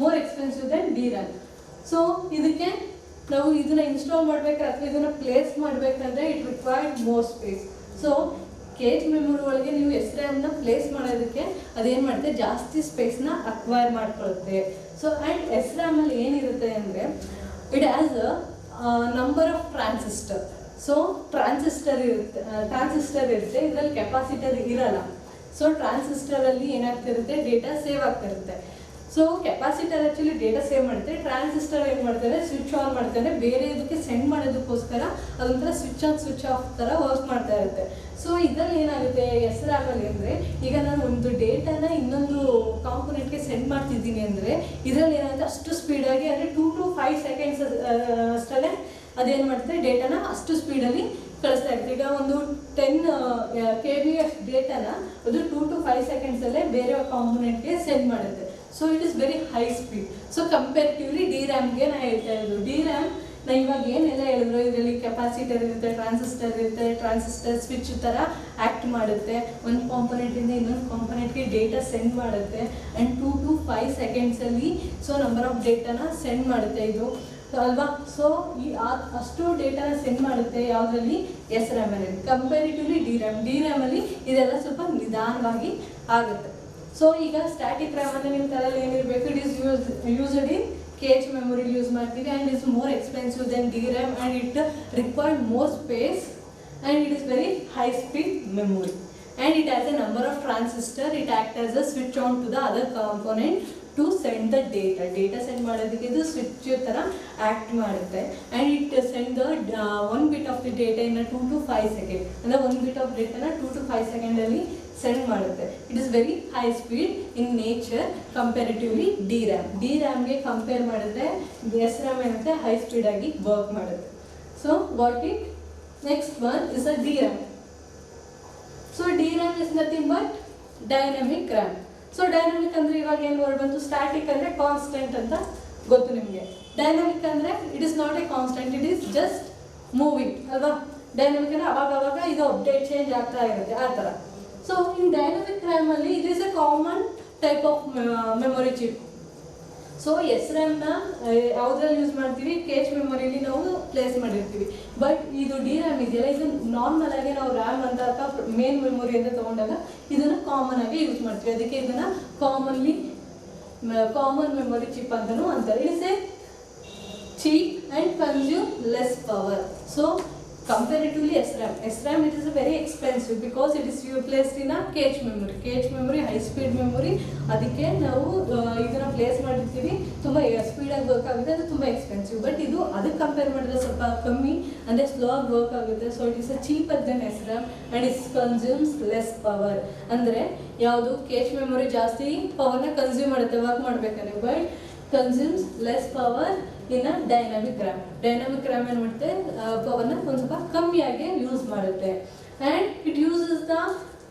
more expensive then DRAM. So ಇದಕ್ಕೆ ನಾವು ಇದನ್ನ ಇನ್ಸ್ಟಾಲ್ ಮಾಡಬೇಕಾದ್ರೆ ಅಥವಾ ಇದನ್ನು ಪ್ಲೇಸ್ ಮಾಡಬೇಕಂದ್ರೆ it required more space. So cache memory ಒಳಗೆ ನೀವು SRAMನ ಪ್ಲೇಸ್ ಮಾಡೋದಕ್ಕೆ ಅದೇನು ಮಾಡುತ್ತೆ, ಜಾಸ್ತಿ ಸ್ಪೇಸ್ನ ಅಕ್ವೈರ್ ಮಾಡ್ಕೊಳ್ಳುತ್ತೆ. ಸೊ ಆ್ಯಂಡ್ SRAMಲ್ಲಿ ಏನಿರುತ್ತೆ ಅಂದರೆ it has number of transistor. So transistor ಇರುತ್ತೆ, ಇದರಲ್ಲಿ ಕೆಪಾಸಿಟರ್ ಇರಲ್ಲ. ಸೊ ಟ್ರಾನ್ಸಿಸ್ಟರಲ್ಲಿ ಏನಾಗ್ತಿರುತ್ತೆ, ಡೇಟಾ ಸೇವ್ ಆಗ್ತಿರುತ್ತೆ. So capacitor actually data save ಮಾಡುತ್ತೆ. ಟ್ರಾನ್ಸಿಸ್ಟರ್ ಏನು ಮಾಡ್ತಾರೆ, ಸ್ವಿಚ್ ಆನ್ ಮಾಡ್ತಾರೆ, ಬೇರೆ ಇದಕ್ಕೆ ಸೆಂಡ್ ಮಾಡೋದಕ್ಕೋಸ್ಕರ ಅದೊಂಥರ ಸ್ವಿಚ್ ಆನ್ ಸ್ವಿಚ್ ಆಫ್ ಥರ ವರ್ಕ್ ಮಾಡ್ತಾ ಇರುತ್ತೆ. ಸೊ ಇದರಲ್ಲಿ ಏನಾಗುತ್ತೆ SRAMಲ್ಲಿ ಅಂದರೆ, ಈಗ ನಾನು ಒಂದು ಡೇಟಾನ ಇನ್ನೊಂದು ಕಾಂಪೊನೆಂಟ್ಗೆ ಸೆಂಡ್ ಮಾಡ್ತಿದ್ದೀನಿ ಅಂದರೆ ಇದರಲ್ಲಿ ಏನಾಗುತ್ತೆ, ಅಷ್ಟು ಸ್ಪೀಡಾಗಿ ಅಂದರೆ 2 to 5 seconds ಅಷ್ಟಲ್ಲೇ ಅದೇನು ಮಾಡ್ತಾರೆ, ಡೇಟಾನ ಅಷ್ಟು ಸ್ಪೀಡಲ್ಲಿ ಕಳಿಸ್ತಾ ಇರುತ್ತೆ. ಈಗ ಒಂದು 10 KB ಡೇಟಾನ ಅದು 2 to 5 secondsಲ್ಲೇ ಬೇರೆ ಕಾಂಪೊನೆಂಟ್ಗೆ ಸೆಂಡ್ ಮಾಡುತ್ತೆ. So it is very high speed. So comparatively DRAMಗೆ ನಾನು ಹೇಳ್ತಾ ಇದ್ದು, DRAM ನಾ ಇವಾಗ ಏನೆಲ್ಲ ಹೇಳಿದ್ರು, ಇದರಲ್ಲಿ ಕೆಪಾಸಿಟರ್ ಇರುತ್ತೆ, ಟ್ರಾನ್ಸಿಸ್ಟರ್ ಇರುತ್ತೆ, ಟ್ರಾನ್ಸಿಸ್ಟರ್ ಸ್ವಿಚ್ ಥರ ಆ್ಯಕ್ಟ್ ಮಾಡುತ್ತೆ, ಒಂದು ಕಾಂಪೊನೆಂಟಿಂದ ಇನ್ನೊಂದು ಕಾಂಪೊನೆಂಟ್ಗೆ ಡೇಟಾ ಸೆಂಡ್ ಮಾಡುತ್ತೆ ಆ್ಯಂಡ್ 2 to 5 secondsಲ್ಲಿ ಸೊ ನಂಬರ್ ಆಫ್ ಡೇಟಾನ ಸೆಂಡ್ ಮಾಡುತ್ತೆ ಇದು ಅಲ್ವಾ. ಸೊ ಅಷ್ಟು ಡೇಟಾನ ಸೆಂಡ್ ಮಾಡುತ್ತೆ ಯಾವುದರಲ್ಲಿ, SRAMಲ್ಲಿ. ಕಂಪೇರಿಟಿವ್ಲಿ DRAMಲ್ಲಿ ಇದೆಲ್ಲ ಸ್ವಲ್ಪ ನಿಧಾನವಾಗಿ ಆಗುತ್ತೆ. ಸೊ ಈಗ ಸ್ಟ್ಯಾಟಿಕ್ ರ್ಯಾಮನ್ನು ನಿಮ್ಮ ತಲೆಯಲ್ಲಿ ಏನಿರಬೇಕು, it is used in cache memory use ಮಾಡ್ತೀವಿ and it's more expensive then DRAM and it required more space and it is very high speed memory and it has a number of transistor. It act as a switch on to the other component to send the data send ಮಾಡೋದಕ್ಕೆ ಇದು switch ಥರ act ಮಾಡುತ್ತೆ and it send the 1 bit of the data in 2 to 5 seconds. ಅಂದರೆ 1 bit of ಡೇಟಾನ 2 to 5 secondಲ್ಲಿ send ಮಾಡುತ್ತೆ. It is very high speed in nature comparatively DRAMಗೆ compare ಮಾಡಿದ್ರೆ SRAM ಏನಂತೆ ಹೈ ಸ್ಪೀಡಾಗಿ ವರ್ಕ್ ಮಾಡುತ್ತೆ. So got it. Next one is a DRAM. So DRAM is nothing but dynamic RAM. So dynamic ಅಂದರೆ ಇವಾಗ ಏನು ವರ್ಡ್ ಬಂತು, ಸ್ಟ್ಯಾಟಿಕ್ ಅಂದರೆ ಕಾನ್ಸ್ಟೆಂಟ್ ಅಂತ ಗೊತ್ತು ನಿಮಗೆ. ಡೈನಮಿಕ್ ಅಂದರೆ it is not a constant, it is just moving ಅಲ್ವಾ. ಡೈನಮಿಕ್ ಅಂದರೆ ಅವಾಗ ಇದು ಅಪ್ಡೇಟ್ ಚೇಂಜ್ ಆಗ್ತಾ ಇರುತ್ತೆ ಆ ಥರ. ಸೊ ಇನ್ ಡೈನಮಿಕ್ ರ್ಯಾಮಲ್ಲಿ it is a common type of memory chip. So S ರ್ಯಾಮ್ನ ಯಾವುದ್ರಲ್ಲಿ ಯೂಸ್ ಮಾಡ್ತೀವಿ, ಕೇಚ್ ಮೆಮೊರಿಲಿ ನಾವು ಪ್ಲೇಸ್ ಮಾಡಿರ್ತೀವಿ. ಬಟ್ ಇದು ಡಿ ರ್ಯಾಮ್ ಇದೆಯಲ್ಲ, ಇದು ನಾರ್ಮಲ್ ಆಗಿ ನಾವು ರ್ಯಾಮ್ ಅಂತ ಅಥವಾ ಮೇನ್ ಮೆಮೊರಿ ಅಂತ ತಗೊಂಡಾಗ ಇದನ್ನು ಕಾಮನ್ ಆಗಿ ಯೂಸ್ ಮಾಡ್ತೀವಿ. ಅದಕ್ಕೆ ಇದನ್ನು ಕಾಮನ್ ಮೆಮೊರಿ ಚಿಪ್ ಅಂತಲೂ ಅಂತಾರೆ. It's A cheap and consume less power. So comparatively SRAM it is a very expensive because it is placed in a cache memory high speed memory. ಅದಕ್ಕೆ ನಾವು ಇದನ್ನ place ಮಾಡಿರ್ತೀವಿ, ತುಂಬ ಸ್ಪೀಡ್ ಆಗಿ work ಆಗುತ್ತೆ, ಅದು ತುಂಬ ಎಕ್ಸ್ಪೆನ್ಸಿವ್. ಬಟ್ ಇದು ಅದಕ್ಕೆ ಕಂಪೇರ್ ಮಾಡಿದ್ರೆ ಸ್ವಲ್ಪ ಕಮ್ಮಿ ಅಂದರೆ ಸ್ಲೋ ಆಗಿ ವರ್ಕ್ ಆಗುತ್ತೆ. So it is a cheaper than SRAM and it's consumes less power. ಅಂದರೆ ಯಾವುದು ಕೇಚ್ ಮೆಮೊರಿ ಜಾಸ್ತಿ ಪವರ್ನ ಕನ್ಸ್ಯೂಮ್ ಮಾಡುತ್ತೆ ವರ್ಕ್ ಮಾಡಬೇಕಾದ್ರೆ, ಬಟ್ ಕನ್ಸ್ಯೂಮ್ಸ್ ಲೆಸ್ ಪವರ್ ಇನ್ನು ಡೈನಾಮಿಕ್ ರ್ಯಾಮ್ ಏನು ಮಾಡುತ್ತೆ, ಪವರ್ನ ಒಂದು ಸ್ವಲ್ಪ ಕಮ್ಮಿಯಾಗಿ ಯೂಸ್ ಮಾಡುತ್ತೆ. And it uses the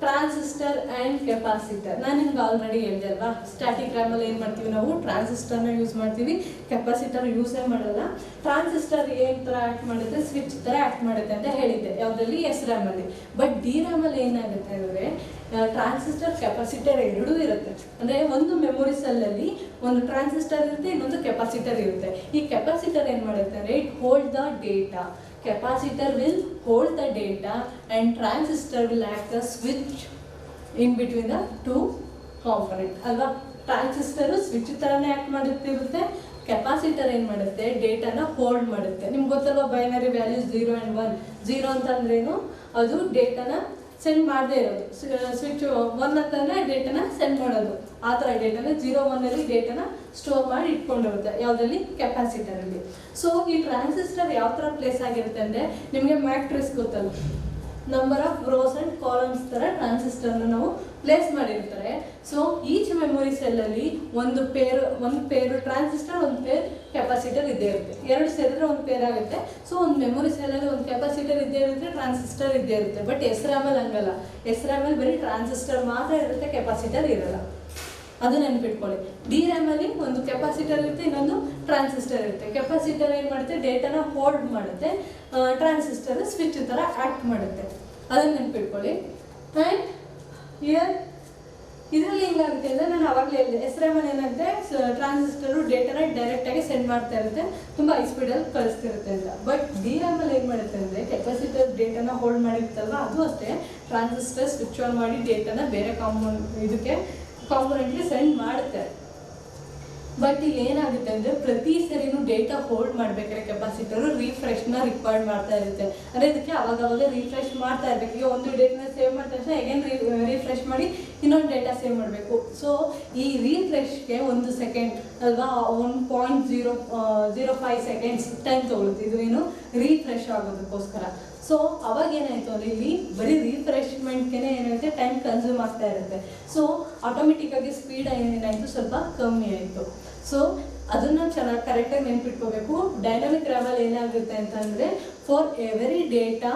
transistor and capacitor. ನಾನು ನಿಮ್ಗೆ ಆಲ್ರೆಡಿ ಹೇಳಿದೆ ಅಲ್ವಾ, ಸ್ಟ್ಯಾಟಿಕ್ ರ್ಯಾಮಲ್ಲಿ ಏನು ಮಾಡ್ತೀವಿ ನಾವು, ಟ್ರಾನ್ಸಿಸ್ಟರ್ನ ಯೂಸ್ ಮಾಡ್ತೀವಿ, ಕೆಪಾಸಿಟರ್ ಯೂಸೇ ಮಾಡಲ್ಲ. ಟ್ರಾನ್ಸಿಸ್ಟರ್ ಏನು ಥರ ಆ್ಯಕ್ಟ್ ಮಾಡುತ್ತೆ, ಸ್ವಿಚ್ ಥರ ಆ್ಯಕ್ಟ್ ಮಾಡುತ್ತೆ ಅಂತ ಹೇಳಿದ್ದೆ ಯಾವುದರಲ್ಲಿ, ಎಸ್ ರ್ಯಾಮಲ್ಲಿ. ಬಟ್ ಡಿ ರ್ಯಾಮಲ್ಲಿ ಏನಾಗುತ್ತೆ ಅಂದರೆ ಟ್ರಾನ್ಸಿಸ್ಟರ್ ಕೆಪಾಸಿಟರ್ ಎರಡೂ ಇರುತ್ತೆ. ಅಂದರೆ ಒಂದು ಮೆಮೊರಿ ಸೆಲ್ಲಲ್ಲಿ ಒಂದು ಟ್ರಾನ್ಸಿಸ್ಟರ್ ಇರುತ್ತೆ, ಇನ್ನೊಂದು ಕೆಪಾಸಿಟರ್ ಇರುತ್ತೆ. ಈ ಕೆಪಾಸಿಟರ್ ಏನು ಮಾಡುತ್ತೆ ಅಂದರೆ it hold the data. Capacitor will hold the data and transistor will act as switch in between the two components. ಅಲ್ವಾ, ಟ್ರಾನ್ಸಿಸ್ಟರು ಸ್ವಿಚ್ ಥರನೇ ಆ್ಯಕ್ಟ್ ಮಾಡುತ್ತಿರುತ್ತೆ, ಕೆಪಾಸಿಟರ್ ಏನು ಮಾಡುತ್ತೆ, ಡೇಟಾನ ಹೋಲ್ಡ್ ಮಾಡುತ್ತೆ. ನಿಮ್ಗೆ ಗೊತ್ತಲ್ವ ಬೈನರಿ ವ್ಯಾಲ್ಯೂಸ್ 0 and 1. 0 ಅಂತಂದ್ರೇನು, ಅದು ಡೇಟಾನ ಸೆಂಡ್ ಮಾಡದೇ ಇರೋದು. ಸ್ವಿಚ್ 1 ಅಂತಂದರೆ ಡೇಟಾನ ಸೆಂಡ್ ಮಾಡೋದು. ಆ ಥರ ಡೇಟಾನ 0, 1 ಡೇಟಾನ ಸ್ಟೋರ್ ಮಾಡಿ ಇಟ್ಕೊಂಡಿರುತ್ತೆ ಯಾವುದರಲ್ಲಿ, ಕೆಪಾಸಿಟರಲ್ಲಿ. ಸೊ ಈ ಟ್ರಾನ್ಸಿಸ್ಟರ್ ಯಾವ ಥರ ಪ್ಲೇಸ್ ಆಗಿರುತ್ತೆ ಅಂದರೆ, ನಿಮಗೆ ಮ್ಯಾಟ್ರಿಕ್ಸ್ ಗೊತ್ತಲ್ಲ, number of rose and columns ಥರ ಟ್ರಾನ್ಸಿಸ್ಟರ್ನ ನಾವು ಪ್ಲೇಸ್ ಮಾಡಿರ್ತಾರೆ. ಸೊ ಈಚ್ ಮೆಮೊರಿ ಸೆಲ್ಲಲ್ಲಿ ಒಂದು ಪೇರು ಟ್ರಾನ್ಸಿಸ್ಟರ್, ಒಂದು ಪೇರ್ ಕೆಪಾಸಿಟರ್ ಇದ್ದೇ ಇರುತ್ತೆ. ಎರಡು ಸೇರಿದ್ರೆ ಒಂದು ಪೇರ್ ಆಗುತ್ತೆ. ಸೊ ಒಂದು ಮೆಮೊರಿ ಸೆಲ್ಲಲ್ಲಿ ಒಂದು ಕೆಪಾಸಿಟರ್ ಇದ್ದೇ ಇರುತ್ತೆ, ಟ್ರಾನ್ಸಿಸ್ಟರ್ ಇದ್ದೇ ಇರುತ್ತೆ. ಬಟ್ ಎಸ್ ರ್ಯಾಮಲ್ಲಿ ಹಂಗಲ್ಲ. ಎಸ್ ರ್ಯಾಮಲ್ಲಿ ಬರೀ ಟ್ರಾನ್ಸಿಸ್ಟರ್ ಮಾತ್ರ ಇರುತ್ತೆ, ಕೆಪಾಸಿಟರ್ ಇರಲ್ಲ. ಅದು ನೆನ್ಪಿಟ್ಕೊಳ್ಳಿ. ಡಿ ರ್ಯಾಮಲ್ಲಿ ಒಂದು ಕೆಪಾಸಿಟರ್ ಇರುತ್ತೆ, ಇನ್ನೊಂದು ಟ್ರಾನ್ಸಿಸ್ಟರ್ ಇರುತ್ತೆ. ಕೆಪಾಸಿಟರ್ ಏನು ಮಾಡುತ್ತೆ, ಡೇಟಾನ ಹೋಲ್ಡ್ ಮಾಡುತ್ತೆ, ಟ್ರಾನ್ಸಿಸ್ಟರ್ ಸ್ವಿಚ್ ಥರ ಆ್ಯಕ್ಟ್ ಮಾಡುತ್ತೆ. ಅದನ್ನು ನೆನ್ಪಿಟ್ಕೊಳ್ಳಿ. ಆ್ಯಂಡ್ ಇದರಲ್ಲಿ ಹೆಂಗಾಗುತ್ತೆ ಅಂದರೆ, ನಾನು ಅವಾಗಲೇ ಹೇಳಿದೆ, ಎಸ್ ರ್ಯಾಮಲ್ಲಿ ಏನಾಗುತ್ತೆ, ಟ್ರಾನ್ಸಿಸ್ಟರು ಡೇಟಾನ ಡೈರೆಕ್ಟಾಗಿ ಸೆಂಡ್ ಮಾಡ್ತಾ ಇರುತ್ತೆ, ತುಂಬ ಹೈ ಸ್ಪೀಡಲ್ಲಿ ಕಳಿಸ್ತಿರುತ್ತೆ ಅಂತ. ಬಟ್ ಡಿ ರ್ಯಾಮಲ್ಲಿ ಏನು ಮಾಡುತ್ತೆ ಅಂದರೆ, ಕೆಪಾಸಿಟರ್ ಡೇಟಾನ ಹೋಲ್ಡ್ ಮಾಡಿರ್ತಲ್ವ, ಅದು ಅಷ್ಟೇ ಟ್ರಾನ್ಸಿಸ್ಟರ್ ಸ್ವಿಚ್ ಆನ್ ಮಾಡಿ ಡೇಟಾನ ಬೇರೆ ಕಾಂಪೊನೆಂಟ್ಗೆ ಸೆಂಡ್ ಮಾಡುತ್ತೆ. ಬಟ್ ಇಲ್ಲಿ ಏನಾಗುತ್ತೆ ಅಂದರೆ, ಪ್ರತಿ ಸರಿನೂ ಡೇಟಾ ಹೋಲ್ಡ್ ಮಾಡಬೇಕಾದ್ರೆ ಕೆಪಾಸಿಟರು ರೀಫ್ರೆಶ್ನ ರಿಕ್ವೈರ್ಡ್ ಮಾಡ್ತಾ ಇರುತ್ತೆ. ಅಂದರೆ ಇದಕ್ಕೆ ಅವಾಗವಾಗ ರೀಫ್ರೆಶ್ ಮಾಡ್ತಾ ಇರಬೇಕು. ಈಗ ಒಂದು ಡೇಟಾನ ಸೇವ್ ಮಾಡಿದ ತಕ್ಷಣ ಅಗೇನ್ ರೀಫ್ರೆಶ್ ಮಾಡಿ ಇನ್ನೊಂದು ಡೇಟಾ ಸೇವ್ ಮಾಡಬೇಕು. ಸೊ ಈ ರೀಫ್ರೆಶ್ಗೆ 1 ಸೆಕೆಂಡ್ ಅಲ್ವಾ, 1.05 ಸೆಕೆಂಡ್ಸ್ ಟೈಮ್ ತೊಗೊಳುತ್ತೆ. ಇದು ಏನು ರೀಫ್ರೆಶ್ ಆಗೋದಕ್ಕೋಸ್ಕರ. ಸೊ ಅವಾಗ ಏನಾಯಿತು ಅಂದರೆ, ಇಲ್ಲಿ ಬರೀ ರೀಫ್ರೆಶ್ಮೆಂಟ್ಗೆ ಏನಾಗುತ್ತೆ, ಟೈಮ್ ಕನ್ಸ್ಯೂಮ್ ಆಗ್ತಾ ಇರುತ್ತೆ. ಸೊ ಆಟೋಮೆಟಿಕ್ಕಾಗಿ ಸ್ಪೀಡ್ ಏನಾಯಿತು, ಸ್ವಲ್ಪ ಕಮ್ಮಿ ಆಯಿತು. ಸೊ ಅದನ್ನು ಚೆನ್ನಾಗಿ ಕರೆಕ್ಟಾಗಿ ನೆನ್ಪಿಟ್ಕೋಬೇಕು. ಡೈನಾಮಿಕ್ ರ್ಯಾಮಲ್ಲಿ ಏನಾಗುತ್ತೆ ಅಂತಂದರೆ, for every data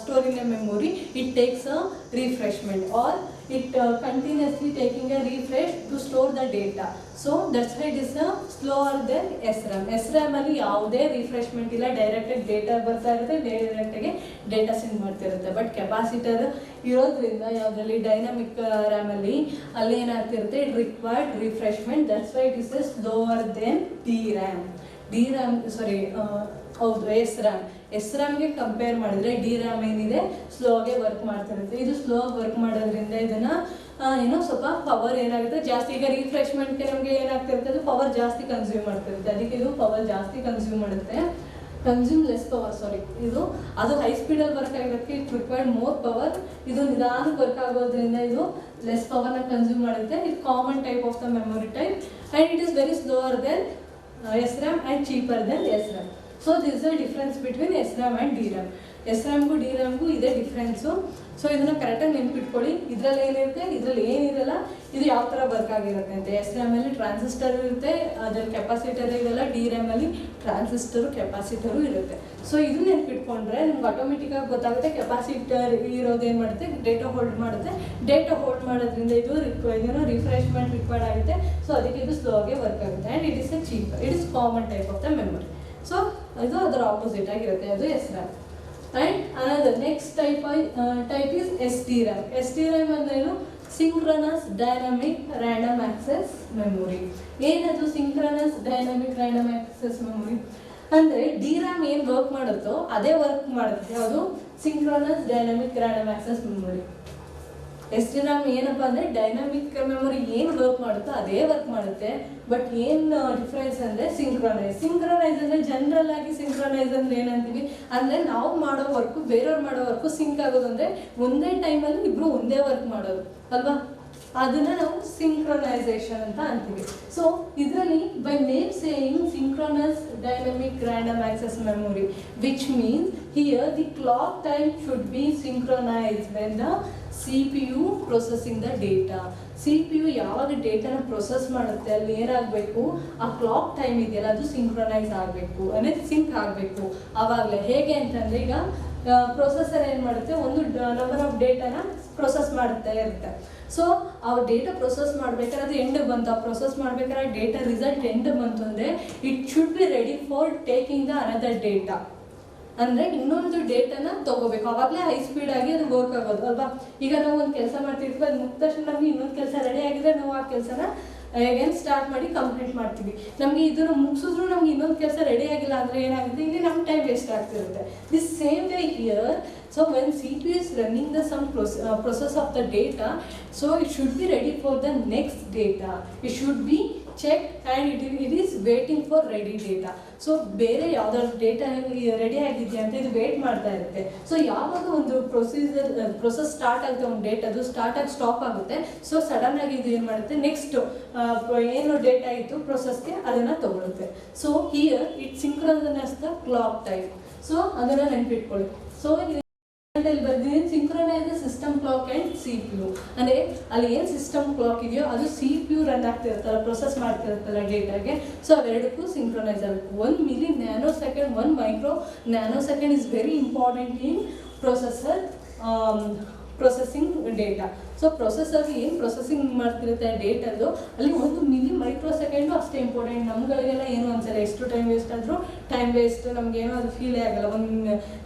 store in a memory it takes a refreshment or it continuously taking a refresh to store the data. So that's why it is slower than SRAM. SRAM ಅಲ್ಲಿ ಯಾವುದೇ refreshment ಇಲ್ಲ, ಡೈರೆಕ್ಟಾಗಿ data ಬರ್ತಾ ಇರುತ್ತೆ, ಡೈರೆಕ್ಟಾಗಿ data send ಮಾಡ್ತಿರುತ್ತೆ. But capacitor ಇರೋದ್ರಿಂದ ಯಾವುದರಲ್ಲಿ, ಡೈನಾಮಿಕ್ ರ್ಯಾಮಲ್ಲಿ ಅಲ್ಲಿ ಏನಾಗ್ತಿರುತ್ತೆ, it required refreshment. That's why it is slower then S ರ್ಯಾಮ್ಗೆ ಕಂಪೇರ್ ಮಾಡಿದ್ರೆ ಡಿ ರ್ಯಾಮ್ ಏನಿದೆ, ಸ್ಲೋ ಆಗಿ ವರ್ಕ್ ಮಾಡ್ತಿರುತ್ತೆ. ಇದು ಸ್ಲೋ ಆಗಿ ವರ್ಕ್ ಮಾಡೋದ್ರಿಂದ ಇದನ್ನು ಏನೋ ಸ್ವಲ್ಪ ಪವರ್ ಏನಾಗುತ್ತೆ ಜಾಸ್ತಿ. ಈಗ ರಿಫ್ರೆಶ್ಮೆಂಟ್ಗೆ ನಮಗೆ ಏನಾಗ್ತಿರುತ್ತೆ, ಅದು ಪವರ್ ಜಾಸ್ತಿ ಕನ್ಸ್ಯೂಮ್ ಮಾಡ್ತಿರುತ್ತೆ. ಅದಕ್ಕೆ ಇದು ಪವರ್ ಜಾಸ್ತಿ ಕನ್ಸ್ಯೂಮ್ ಮಾಡುತ್ತೆ. ಕನ್ಸ್ಯೂಮ್ ಲೆಸ್ ಪವರ್, ಇದು ಅದು ಹೈ ಸ್ಪೀಡಲ್ಲಿ ವರ್ಕ್ ಆಗಿರೋದಕ್ಕೆ ಇಟ್ ರಿಕ್ವೈರ್ಡ್ ಮೋರ್ ಪವರ್. ಇದು ನಿಧಾನಕ್ಕೆ ವರ್ಕ್ ಆಗೋದ್ರಿಂದ ಇದು ಲೆಸ್ ಪವರ್ನ ಕನ್ಸ್ಯೂಮ್ ಮಾಡುತ್ತೆ. ಇದು common type of the memory type and it is very slower than SRAM and cheaper than SRAM. So this is the difference between SRAM and DRAM. SRAMಗೂ DRAMಗೂ ಇದೇ difference. So ಇದನ್ನು ಕರೆಕ್ಟಾಗಿ ನೆನ್ಪಿಟ್ಕೊಳ್ಳಿ. ಇದರಲ್ಲಿ ಏನಿರುತ್ತೆ, ಇದರಲ್ಲಿ ಏನಿರಲ್ಲ, ಇದು ಯಾವ ಥರ ವರ್ಕ್ ಆಗಿರುತ್ತೆ ಅಂತ. SRAMಲ್ಲಿ ಟ್ರಾನ್ಸಿಸ್ಟರ್ ಇರುತ್ತೆ, ಅದರಲ್ಲಿ ಕೆಪಾಸಿಟರ್ ಇರಲ್ಲ. DRAMಲ್ಲಿ ಟ್ರಾನ್ಸಿಸ್ಟರು ಕೆಪಾಸಿಟರು ಇರುತ್ತೆ. ಸೊ ಇದನ್ನ ನೆನ್ಪಿಟ್ಕೊಂಡ್ರೆ ನಿಮ್ಗೆ ಆಟೋಮೆಟಿಕ್ಕಾಗಿ ಗೊತ್ತಾಗುತ್ತೆ, ಕೆಪಾಸಿಟರ್ ಇರೋದು ಏನು ಮಾಡುತ್ತೆ, ಡೇಟಾ ಹೋಲ್ಡ್ ಮಾಡುತ್ತೆ. ಡೇಟಾ ಹೋಲ್ಡ್ ಮಾಡೋದ್ರಿಂದ ಇದು ರಿಫ್ರೆಶ್ಮೆಂಟ್ ರಿಕ್ವೈರ್ಡ್ ಆಗುತ್ತೆ. ಸೊ ಅದಕ್ಕೆ ಇದು ಸ್ಲೋ ಆಗಿ ವರ್ಕ್ ಆಗುತ್ತೆ. And it is a cheaper, it is common type of the memory. So ಇದು ಅದರ ಆಪೋಸಿಟ್ ಆಗಿರುತ್ತೆ, ಅದು SRAM. And another next type is SDRAM. SDRAM ಅಂದ್ರೇನು, synchronous dynamic random access memory. ಏನದು synchronous dynamic random access memory ಅಂದರೆ DRAM ಏನು work ಮಾಡುತ್ತೋ ಅದೇ ವರ್ಕ್ ಮಾಡುತ್ತೆ. ಯಾವುದು? Synchronous dynamic random access memory. SDRAM ಏನಪ್ಪ ಅಂದರೆ ಡೈನಾಮಿಕ್ ಮೆಮೊರಿ ಏನು ವರ್ಕ್ ಮಾಡುತ್ತೋ ಅದೇ ವರ್ಕ್ ಮಾಡುತ್ತೆ. ಬಟ್ ಏನು ಡಿಫ್ರೆನ್ಸ್ ಅಂದರೆ ಸಿಂಕ್ರನೈಸ್ ಅಂದರೆ ಜನರಲ್ ಆಗಿ ಸಿಂಕ್ರನೈಸ್ ಅಂದರೆ ಏನಂತೀವಿ ಅಂದರೆ ನಾವು ಮಾಡೋ ವರ್ಕು ಬೇರೆಯವ್ರು ಮಾಡೋ ವರ್ಕು ಸಿಂಕ್ ಆಗೋದು ಅಂದರೆ ಒಂದೇ ಟೈಮಲ್ಲಿ ಇಬ್ಬರು ಒಂದೇ ವರ್ಕ್ ಮಾಡೋದು ಅಲ್ವಾ, ಅದನ್ನ ನಾವು ಸಿಂಕ್ರನೈಸೇಷನ್ ಅಂತ ಅಂತೀವಿ. ಸೊ ಇದರಲ್ಲಿ by name saying synchronous dynamic random access memory which means here the clock time should be synchronized when the CPU processing the data. CPU ಯಾವಾಗ ಡೇಟಾನ ಪ್ರೊಸೆಸ್ ಮಾಡುತ್ತೆ ಅಲ್ಲಿ ಏನಾಗಬೇಕು, ಆ ಕ್ಲಾಕ್ ಟೈಮ್ ಇದೆಯಲ್ಲ ಅದು ಸಿಂಕ್ರನೈಸ್ ಆಗಬೇಕು ಅಂದರೆ ಸಿಂಕ್ ಆಗಬೇಕು. ಆವಾಗಲೇ ಹೇಗೆ ಅಂತಂದರೆ ಈಗ ಪ್ರೊಸೆಸರ್ ಏನು ಮಾಡುತ್ತೆ, ಒಂದು ನಂಬರ್ ಆಫ್ ಡೇಟಾನ ಪ್ರೊಸೆಸ್ ಮಾಡುತ್ತಾ ಇರುತ್ತೆ. ಸೊ ಆ ಡೇಟಾ ಪ್ರೊಸೆಸ್ ಮಾಡ್ಬೇಕಾದ್ರೆ ಅದು ಎಂಡ್ ಬಂತು, ಆ ಪ್ರೊಸೆಸ್ ಮಾಡ್ಬೇಕಾದ್ರೆ ಡೇಟಾ ರಿಸಲ್ಟ್ ಎಂಡ್ ಬಂತು ಅಂದರೆ it should be ready for taking the another data. ಅಂದರೆ ಇನ್ನೊಂದು ಡೇಟಾನ ತೊಗೋಬೇಕು, ಆವಾಗಲೇ ಹೈ ಸ್ಪೀಡ್ ಆಗಿ ಅದು ವರ್ಕ್ ಆಗೋದು ಅಲ್ವಾ. ಈಗ ನಾವು ಒಂದು ಕೆಲಸ ಮಾಡ್ತಿರ್ತೀವಿ, ಅದು ಮುಗಿದ ತಕ್ಷಣ ನಮಗೆ ಇನ್ನೊಂದು ಕೆಲಸ ರೆಡಿ ಆಗಿದ್ರೆ ನಾವು ಆ ಕೆಲಸನ ಏನು ಸ್ಟಾರ್ಟ್ ಮಾಡಿ ಕಂಪ್ಲೀಟ್ ಮಾಡ್ತೀವಿ. ನಮಗೆ ಇದನ್ನು ಮುಗಿಸಿದ್ರು ನಮ್ಗೆ ಇನ್ನೊಂದು ಕೆಲಸ ರೆಡಿ ಆಗಿಲ್ಲ ಅಂದರೆ ಏನಾಗುತ್ತೆ, ಇಲ್ಲಿ ನಮ್ಮ ಟೈಮ್ ವೇಸ್ಟ್ ಆಗ್ತಿರುತ್ತೆ. This same way here. So when CPU is running the some process of the data, so it should be ready for the next data. It should be checked and it is waiting for ready data. So ಬೇರೆ ಯಾವ್ದಾದ್ರು data ready ಆಗಿದೆಯಾ ಅಂತ ಇದು wait ಮಾಡ್ತಾ ಇರುತ್ತೆ. So ಯಾವಾಗ ಒಂದು process start ಆಗುತ್ತೆ, ಒಂದು ಡೇಟ್ ಅದು ಸ್ಟಾರ್ಟ್ ಆಗಿ ಸ್ಟಾಪ್ ಆಗುತ್ತೆ. ಸೊ ಸಡನ್ ಆಗಿ ಇದು ಏನು ಮಾಡುತ್ತೆ, ನೆಕ್ಸ್ಟ್ ಏನು ಡೇಟಾ ಇತ್ತು ಪ್ರೊಸೆಸ್ಗೆ ಅದನ್ನು ತಗೊಳುತ್ತೆ. So here it synchronize the clock time. So ಅದನ್ನು ನೆನ್ಪಿಟ್ಕೊಳ್ಳಿ. So synchronize system clock and CPU ಅಂದರೆ ಅಲ್ಲಿ ಏನು ಸಿಸ್ಟಮ್ ಕ್ಲಾಕ್ ಇದೆಯೋ ಅದು CPU ರನ್ ಆಗ್ತಿರುತ್ತಲ್ಲ, ಪ್ರೊಸೆಸ್ ಮಾಡ್ತಿರುತ್ತಲ್ಲ ಡೇಟಾಗೆ. ಸೊ ಅವೆರಡಕ್ಕೂ ಸಿಂಕ್ರನೈಸ್ ಆಗಬೇಕು. 1 milli nanosecond, 1 micro nanosecond is very important in processor processing data. So ಪ್ರೊಸೆಸರ್ಗೆ ಏನು ಪ್ರೊಸೆಸಿಂಗ್ ಮಾಡ್ತಿರುತ್ತೆ ಡೇಟದ್ದು ಅಲ್ಲಿ 1 milli microsecond ಅಷ್ಟೇ ಇಂಪಾರ್ಟೆಂಟ್. ನಮ್ಗಳಿಗೆಲ್ಲ ಏನು ಅನ್ಸಲ್ಲ, ಎಷ್ಟು ಟೈಮ್ ವೇಸ್ಟ್ ಆದರೂ ಟೈಮ್ ವೇಸ್ಟ್ ನಮಗೇನೋ ಅದು ಫೀಲೇ ಆಗಲ್ಲ.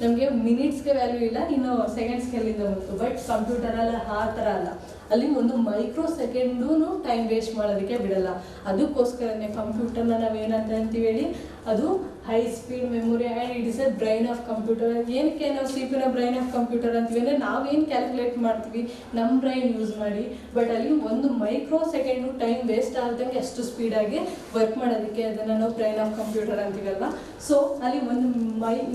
ನಮಗೆ ಮಿನಿಟ್ಸ್ಗೆ ವ್ಯಾಲ್ಯೂ ಇಲ್ಲ, ಇನ್ನು ಸೆಕೆಂಡ್ಸ್ಗೆ ಎಲ್ಲಿಂದ ಬಂತು. ಬಟ್ ಕಂಪ್ಯೂಟರಲ್ಲ ಆ ಥರ ಅಲ್ಲ, ಅಲ್ಲಿ 1 microsecond ಟೈಮ್ ವೇಸ್ಟ್ ಮಾಡೋದಕ್ಕೆ ಬಿಡಲ್ಲ. ಅದಕ್ಕೋಸ್ಕರನೇ ಕಂಪ್ಯೂಟರ್ನ ನಾವೇನಂತ ಅಂತೀವಿ ಹೇಳಿ, ಅದು high speed memory and it is A brain of computer. ಏನಕ್ಕೆ ನಾವು CPU ಬ್ರೈನ್ ಆಫ್ ಕಂಪ್ಯೂಟರ್ ಅಂತೀವಿ ಅಂದರೆ ನಾವೇನು ಕ್ಯಾಲ್ಕುಲೇಟ್ ಮಾಡ್ತೀವಿ ನಮ್ಮ ಬ್ರೈನ್ ಯೂಸ್ ಮಾಡಿ, ಬಟ್ ಅಲ್ಲಿ 1 microsecond ಟೈಮ್ ವೇಸ್ಟ್ ಆಗದಂಗೆ ಅಷ್ಟು ಸ್ಪೀಡಾಗಿ ವರ್ಕ್ ಮಾಡೋದಕ್ಕೆ ಅದನ್ನು ನಾವು ಬ್ರೈನ್ ಆಫ್ ಕಂಪ್ಯೂಟರ್ ಅಂತೀವಲ್ಲ. ಸೊ ಅಲ್ಲಿ 1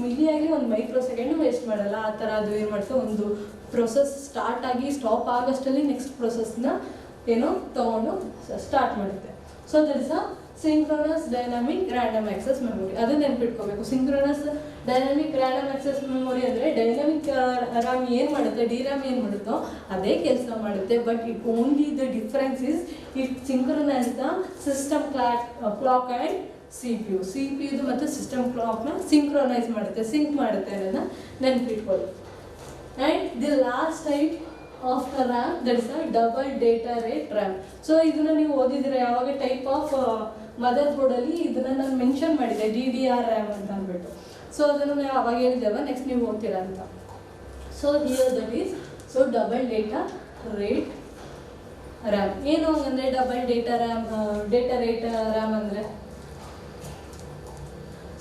ಮಿಲಿಯಾಗಿ 1 microsecond ವೇಸ್ಟ್ ಮಾಡಲ್ಲ. ಆ ಥರ ಅದು ಏನು ಮಾಡ್ತದೆ, ಒಂದು ಪ್ರೊಸೆಸ್ ಸ್ಟಾರ್ಟ್ ಆಗಿ ಸ್ಟಾಪ್ ಆಗೋಷ್ಟರಲ್ಲಿ ನೆಕ್ಸ್ಟ್ ಪ್ರೊಸೆಸ್ನ ಏನೋ ತೊಗೊಂಡು ಸ್ಟಾರ್ಟ್ ಮಾಡುತ್ತೆ. So that is a synchronous dynamic random access memory. ಅದನ್ನ ನೆನ್ಪಿಟ್ಕೋಬೇಕು. Synchronous dynamic random access memory ಅಂದರೆ ಡೈನಾಮಿಕ್ ರ್ಯಾಮ್ ಏನು ಮಾಡುತ್ತೆ, ಡಿರಾಮ್ ಏನು ಮಾಡುತ್ತೋ ಅದೇ ಕೆಲಸ ಮಾಡುತ್ತೆ. But it only the difference is it synchronize the system clock and CPU ಮತ್ತು ಸಿಸ್ಟಮ್ ಕ್ಲಾಕ್ನ ಸಿಂಕ್ರನೈಸ್ ಮಾಡುತ್ತೆ, ಸಿಂಕ್ ಮಾಡುತ್ತೆ ಅನ್ನೋದನ್ನ ನೆನ್ಪಿಟ್ಕೊಳ್ಳಿ. And the last type of the RAM, that is a double data rate RAM. So ಇದನ್ನು ನೀವು ಓದಿದ್ದೀರಾ ಯಾವಾಗ, type of mother ಬೋರ್ಡಲ್ಲಿ ಇದನ್ನು ನಾನು ಮೆನ್ಷನ್ ಮಾಡಿದ್ದೆ DDR RAM ಅಂತ ಅಂದ್ಬಿಟ್ಟು. ಸೊ ಅದನ್ನು ನಾವು ಅವಾಗ ಹೇಳಿದ್ದೇವೆ, ನೆಕ್ಸ್ಟ್ ನೀವು ಓದ್ತೀರಾ ಅಂತ. So here that is so double data rate RAM. ಏನು ಅಂದರೆ ಡಬಲ್ ಡೇಟಾ ರೇಟ್ RAM ಅಂದರೆ,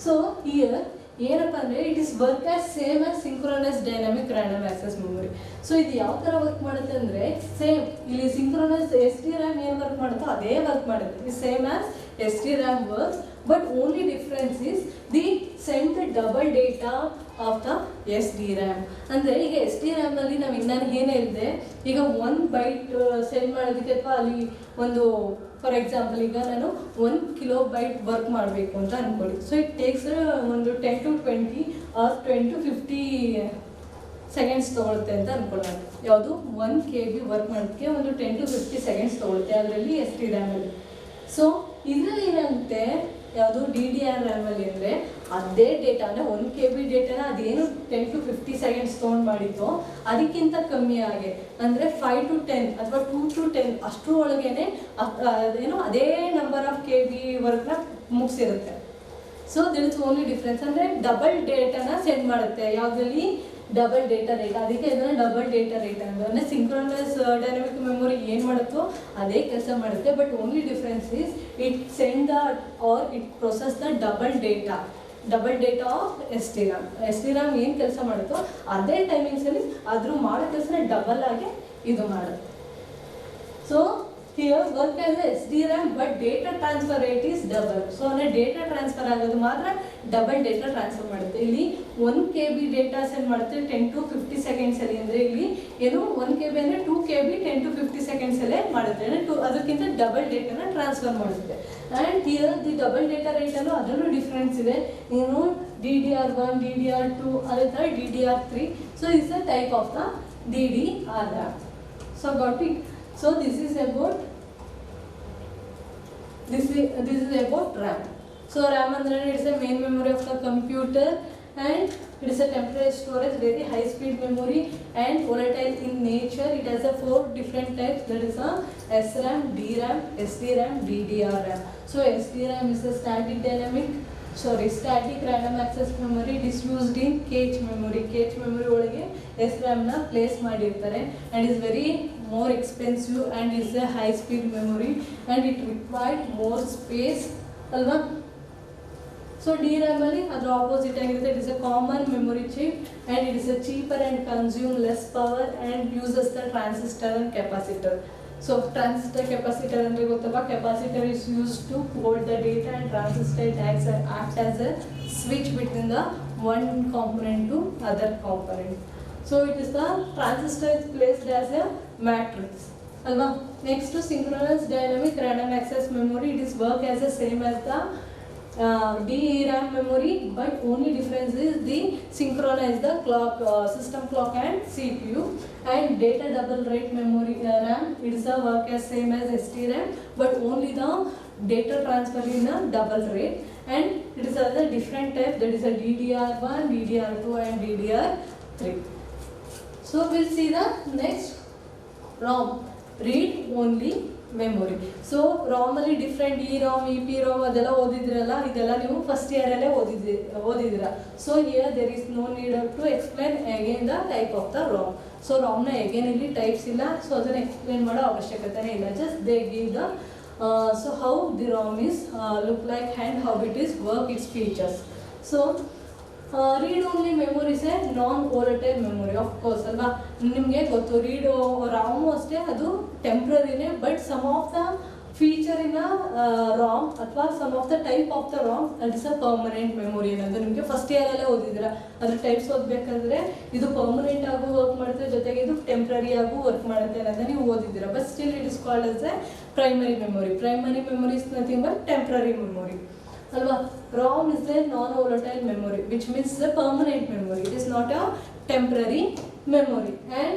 ಸೊ ಹಿಯರ್ ಏನಪ್ಪ ಅಂದರೆ it is work as same as synchronous dynamic random access memory. So ಇದು ಯಾವ ಥರ ವರ್ಕ್ ಮಾಡುತ್ತೆ ಅಂದರೆ ಸೇಮ್ ಇಲ್ಲಿ ಸಿಂಕ್ರನಸ್ SDRAM ಏನು ವರ್ಕ್ ಮಾಡುತ್ತೋ ಅದೇ ವರ್ಕ್ ಮಾಡುತ್ತೆ. It same as SDRAM work, but only difference is the send the double data of the SDRAM. ಅಂದರೆ ಈಗ SDRAMನಲ್ಲಿ ನಾವು ನಾನು ಏನು ಹೇಳಿದೆ, ಈಗ 1 byte ಸೆಂಡ್ ಮಾಡೋದಕ್ಕೆ ಅಥವಾ ಅಲ್ಲಿ ಒಂದು ಫಾರ್ ಎಕ್ಸಾಂಪಲ್ ಈಗ ನಾನು 1 kilobyte ವರ್ಕ್ ಮಾಡಬೇಕು ಅಂತ ಅಂದ್ಕೊಳ್ಳಿ. ಸೊ ಇಟ್ ಟೇಕ್ಸ್ ಒಂದು 10 to 20 or 10 to 50 ಸೆಕೆಂಡ್ಸ್ ತೊಗೊಳುತ್ತೆ ಅಂತ ಅಂದ್ಕೊಳ್ಳೋಣ. ಯಾವುದು 1 KB ವರ್ಕ್ ಮಾಡೋದಕ್ಕೆ ಒಂದು 10 to 50 ಸೆಕೆಂಡ್ಸ್ ತೊಗೊಳುತ್ತೆ ಅದರಲ್ಲಿ SDRAMಲ್ಲಿ. ಸೊ ಇದರಲ್ಲಿ ಏನಾಗುತ್ತೆ, ಯಾವುದು DDR RAM-ಅಲ್ಲಿ ಅಂದರೆ ಅದೇ ಡೇಟಾ ಅಂದರೆ 1 KB ಡೇಟಾನ ಅದೇನು 10 to 50 ಸೆಕೆಂಡ್ಸ್ ತೊಗೊಂಡು ಮಾಡಿತ್ತು ಅದಕ್ಕಿಂತ ಕಮ್ಮಿ ಆಗಿ ಅಂದರೆ 5 to 10 ಅಥವಾ 2 to 10 ಅಷ್ಟರ ಒಳಗೇನೆ ಅದೇನು ಅದೇ ನಂಬರ್ ಆಫ್ KB ವರ್ಕ್ನ ಮುಗಿಸಿರುತ್ತೆ. So this is only difference. ಅಂದರೆ ಡಬಲ್ ಡೇಟಾನ ಸೆಂಡ್ ಮಾಡುತ್ತೆ ಯಾವುದರಲ್ಲಿ ಡಬಲ್ ಡೇಟಾ ರೇಟ್. ಅದಕ್ಕೆ ಇದನ್ನು ಡಬಲ್ ಡೇಟಾ ರೇಟ್ ಅಂದರೆ ಸಿಂಕ್ರೋನಸ್ ಡೈನಮಿಕ್ ಮೆಮೊರಿ ಏನು ಮಾಡುತ್ತೋ ಅದೇ ಕೆಲಸ ಮಾಡುತ್ತೆ, but only difference is it send the or it process the double data of S T RAM ಏನು ಕೆಲಸ ಮಾಡುತ್ತೋ ಅದೇ ಟೈಮಿಂಗ್ಸಲ್ಲಿ ಆದರೂ ಮಾಡೋ ಕೆಲಸನ ಡಬಲ್ ಆಗಿ ಇದು ಮಾಡುತ್ತೆ. So here work as S D RAM but data transfer rate is double. So ಅಂದರೆ ಡೇಟಾ ಟ್ರಾನ್ಸ್ಫರ್ ಆಗೋದು ಮಾತ್ರ ಡಬಲ್ ಡೇಟಾ ಟ್ರಾನ್ಸ್ಫರ್ ಮಾಡುತ್ತೆ. ಇಲ್ಲಿ 1 KB ಡೇಟಾ ಸೆಂಡ್ ಮಾಡುತ್ತೆ 10 to 50 ಸೆಕೆಂಡ್ಸಲ್ಲಿ. ಅಂದರೆ ಇಲ್ಲಿ ಏನು 1 KB ಅಂದರೆ 2 KB 10 to 50 ಸೆಕೆಂಡ್ಸಲ್ಲೇ ಮಾಡುತ್ತೆ, ಅಂದರೆ ಅದಕ್ಕಿಂತ ಡಬಲ್ ಡೇಟಾನ ಟ್ರಾನ್ಸ್ಫರ್ ಮಾಡುತ್ತೆ. And here the double data ರೇಟಲ್ಲೂ ಅದರಲ್ಲೂ ಡಿಫ್ರೆನ್ಸ್ ಇದೆ. ಏನು DDR1 DDR2 ಅದೇ ಥರ DDR3. So it's a type of the DDR RAM. So got it. So this is about RAM. So RAM andre it's a main memory of the computer and it is a temporary storage, very high speed memory and volatile in nature. It has a 4 different types, that is a SRAM, DRAM, SDRAM, DDRRAM. So SDRAM is a static random access memory. It is used in cache memory. Cache memory ಒಳಗೆ SRAM ನ place ಮಾಡಿರ್ತಾರೆ and is very more expensive and is a high speed memory and it required more space ಅಲ್ವಾ. So DRAM ಅಲ್ಲಿ ಅದರ opposite ಆಗಿರುತ್ತೆ. It is a common memory chip and it is a cheaper and consume less power and uses the transistor and capacitor. So transistor capacitor ಅಂದ್ರೆ ಗೊತ್ತಲ್ವಾ, capacitor is used to hold the data and transistor act as a switch between the one component to other component. So it is the transistor is placed as a matrix alva. Next to synchronous dynamic random access memory, it is work as the same as the DRAM memory, but only difference is the synchronize the clock, system clock and CPU. And data double rate memory RAM, it is a work as same as STRAM, but only the data transfer in a double rate. And it is other different type, that is a DDR1, DDR2 and DDR3. So we'll see the next ROM, read only memory. So ROM ಅಲ್ಲಿ different EROM, EPROM ಅದೆಲ್ಲ ಓದಿದ್ರಲ್ಲ, ಇದೆಲ್ಲ ನೀವು first ಇಯರಲ್ಲೇ ಓದಿದ್ದೀರಾ. So here there is no need to explain again the type of the ROM. So ROMನ again ಇಲ್ಲಿ types ಇಲ್ಲ, ಸೊ ಅದನ್ನು ಎಕ್ಸ್ಪ್ಲೇನ್ ಮಾಡೋ ಅವಶ್ಯಕತೆನೇ ಇಲ್ಲ. Just they give the so how the ROM is look like and how it is work its features. So read only memory is a non volatile memory, of course ಅಲ್ವಾ. ನಿಮಗೆ ಗೊತ್ತು read ROM ಅಷ್ಟೇ ಅದು ಟೆಂಪ್ರರಿನೇ, but some of the feature in ROM ಅಥವಾ some of the type of the ROM that is a permanent memory ಅನ್ನೋದು ನಿಮಗೆ first ಇಯರಲ್ಲೇ ಓದಿದ್ದೀರಾ. ಅದ್ರ ಟೈಪ್ಸ್ ಓದಬೇಕಾದ್ರೆ ಇದು ಪರ್ಮನೆಂಟ್ ಆಗು ವರ್ಕ್ ಮಾಡುತ್ತೆ, ಜೊತೆಗೆ ಇದು ಟೆಂಪ್ರರಿ ಆಗು ವರ್ಕ್ ಮಾಡುತ್ತೆ ಅನ್ನೋದನ್ನ ನೀವು ಓದಿದ್ದೀರಾ. But still it is called as a primary memory. Primary memory is nothing but temporary memory alva. ROM is a non-volatile memory, which means a permanent memory. It is not a temporary memory. And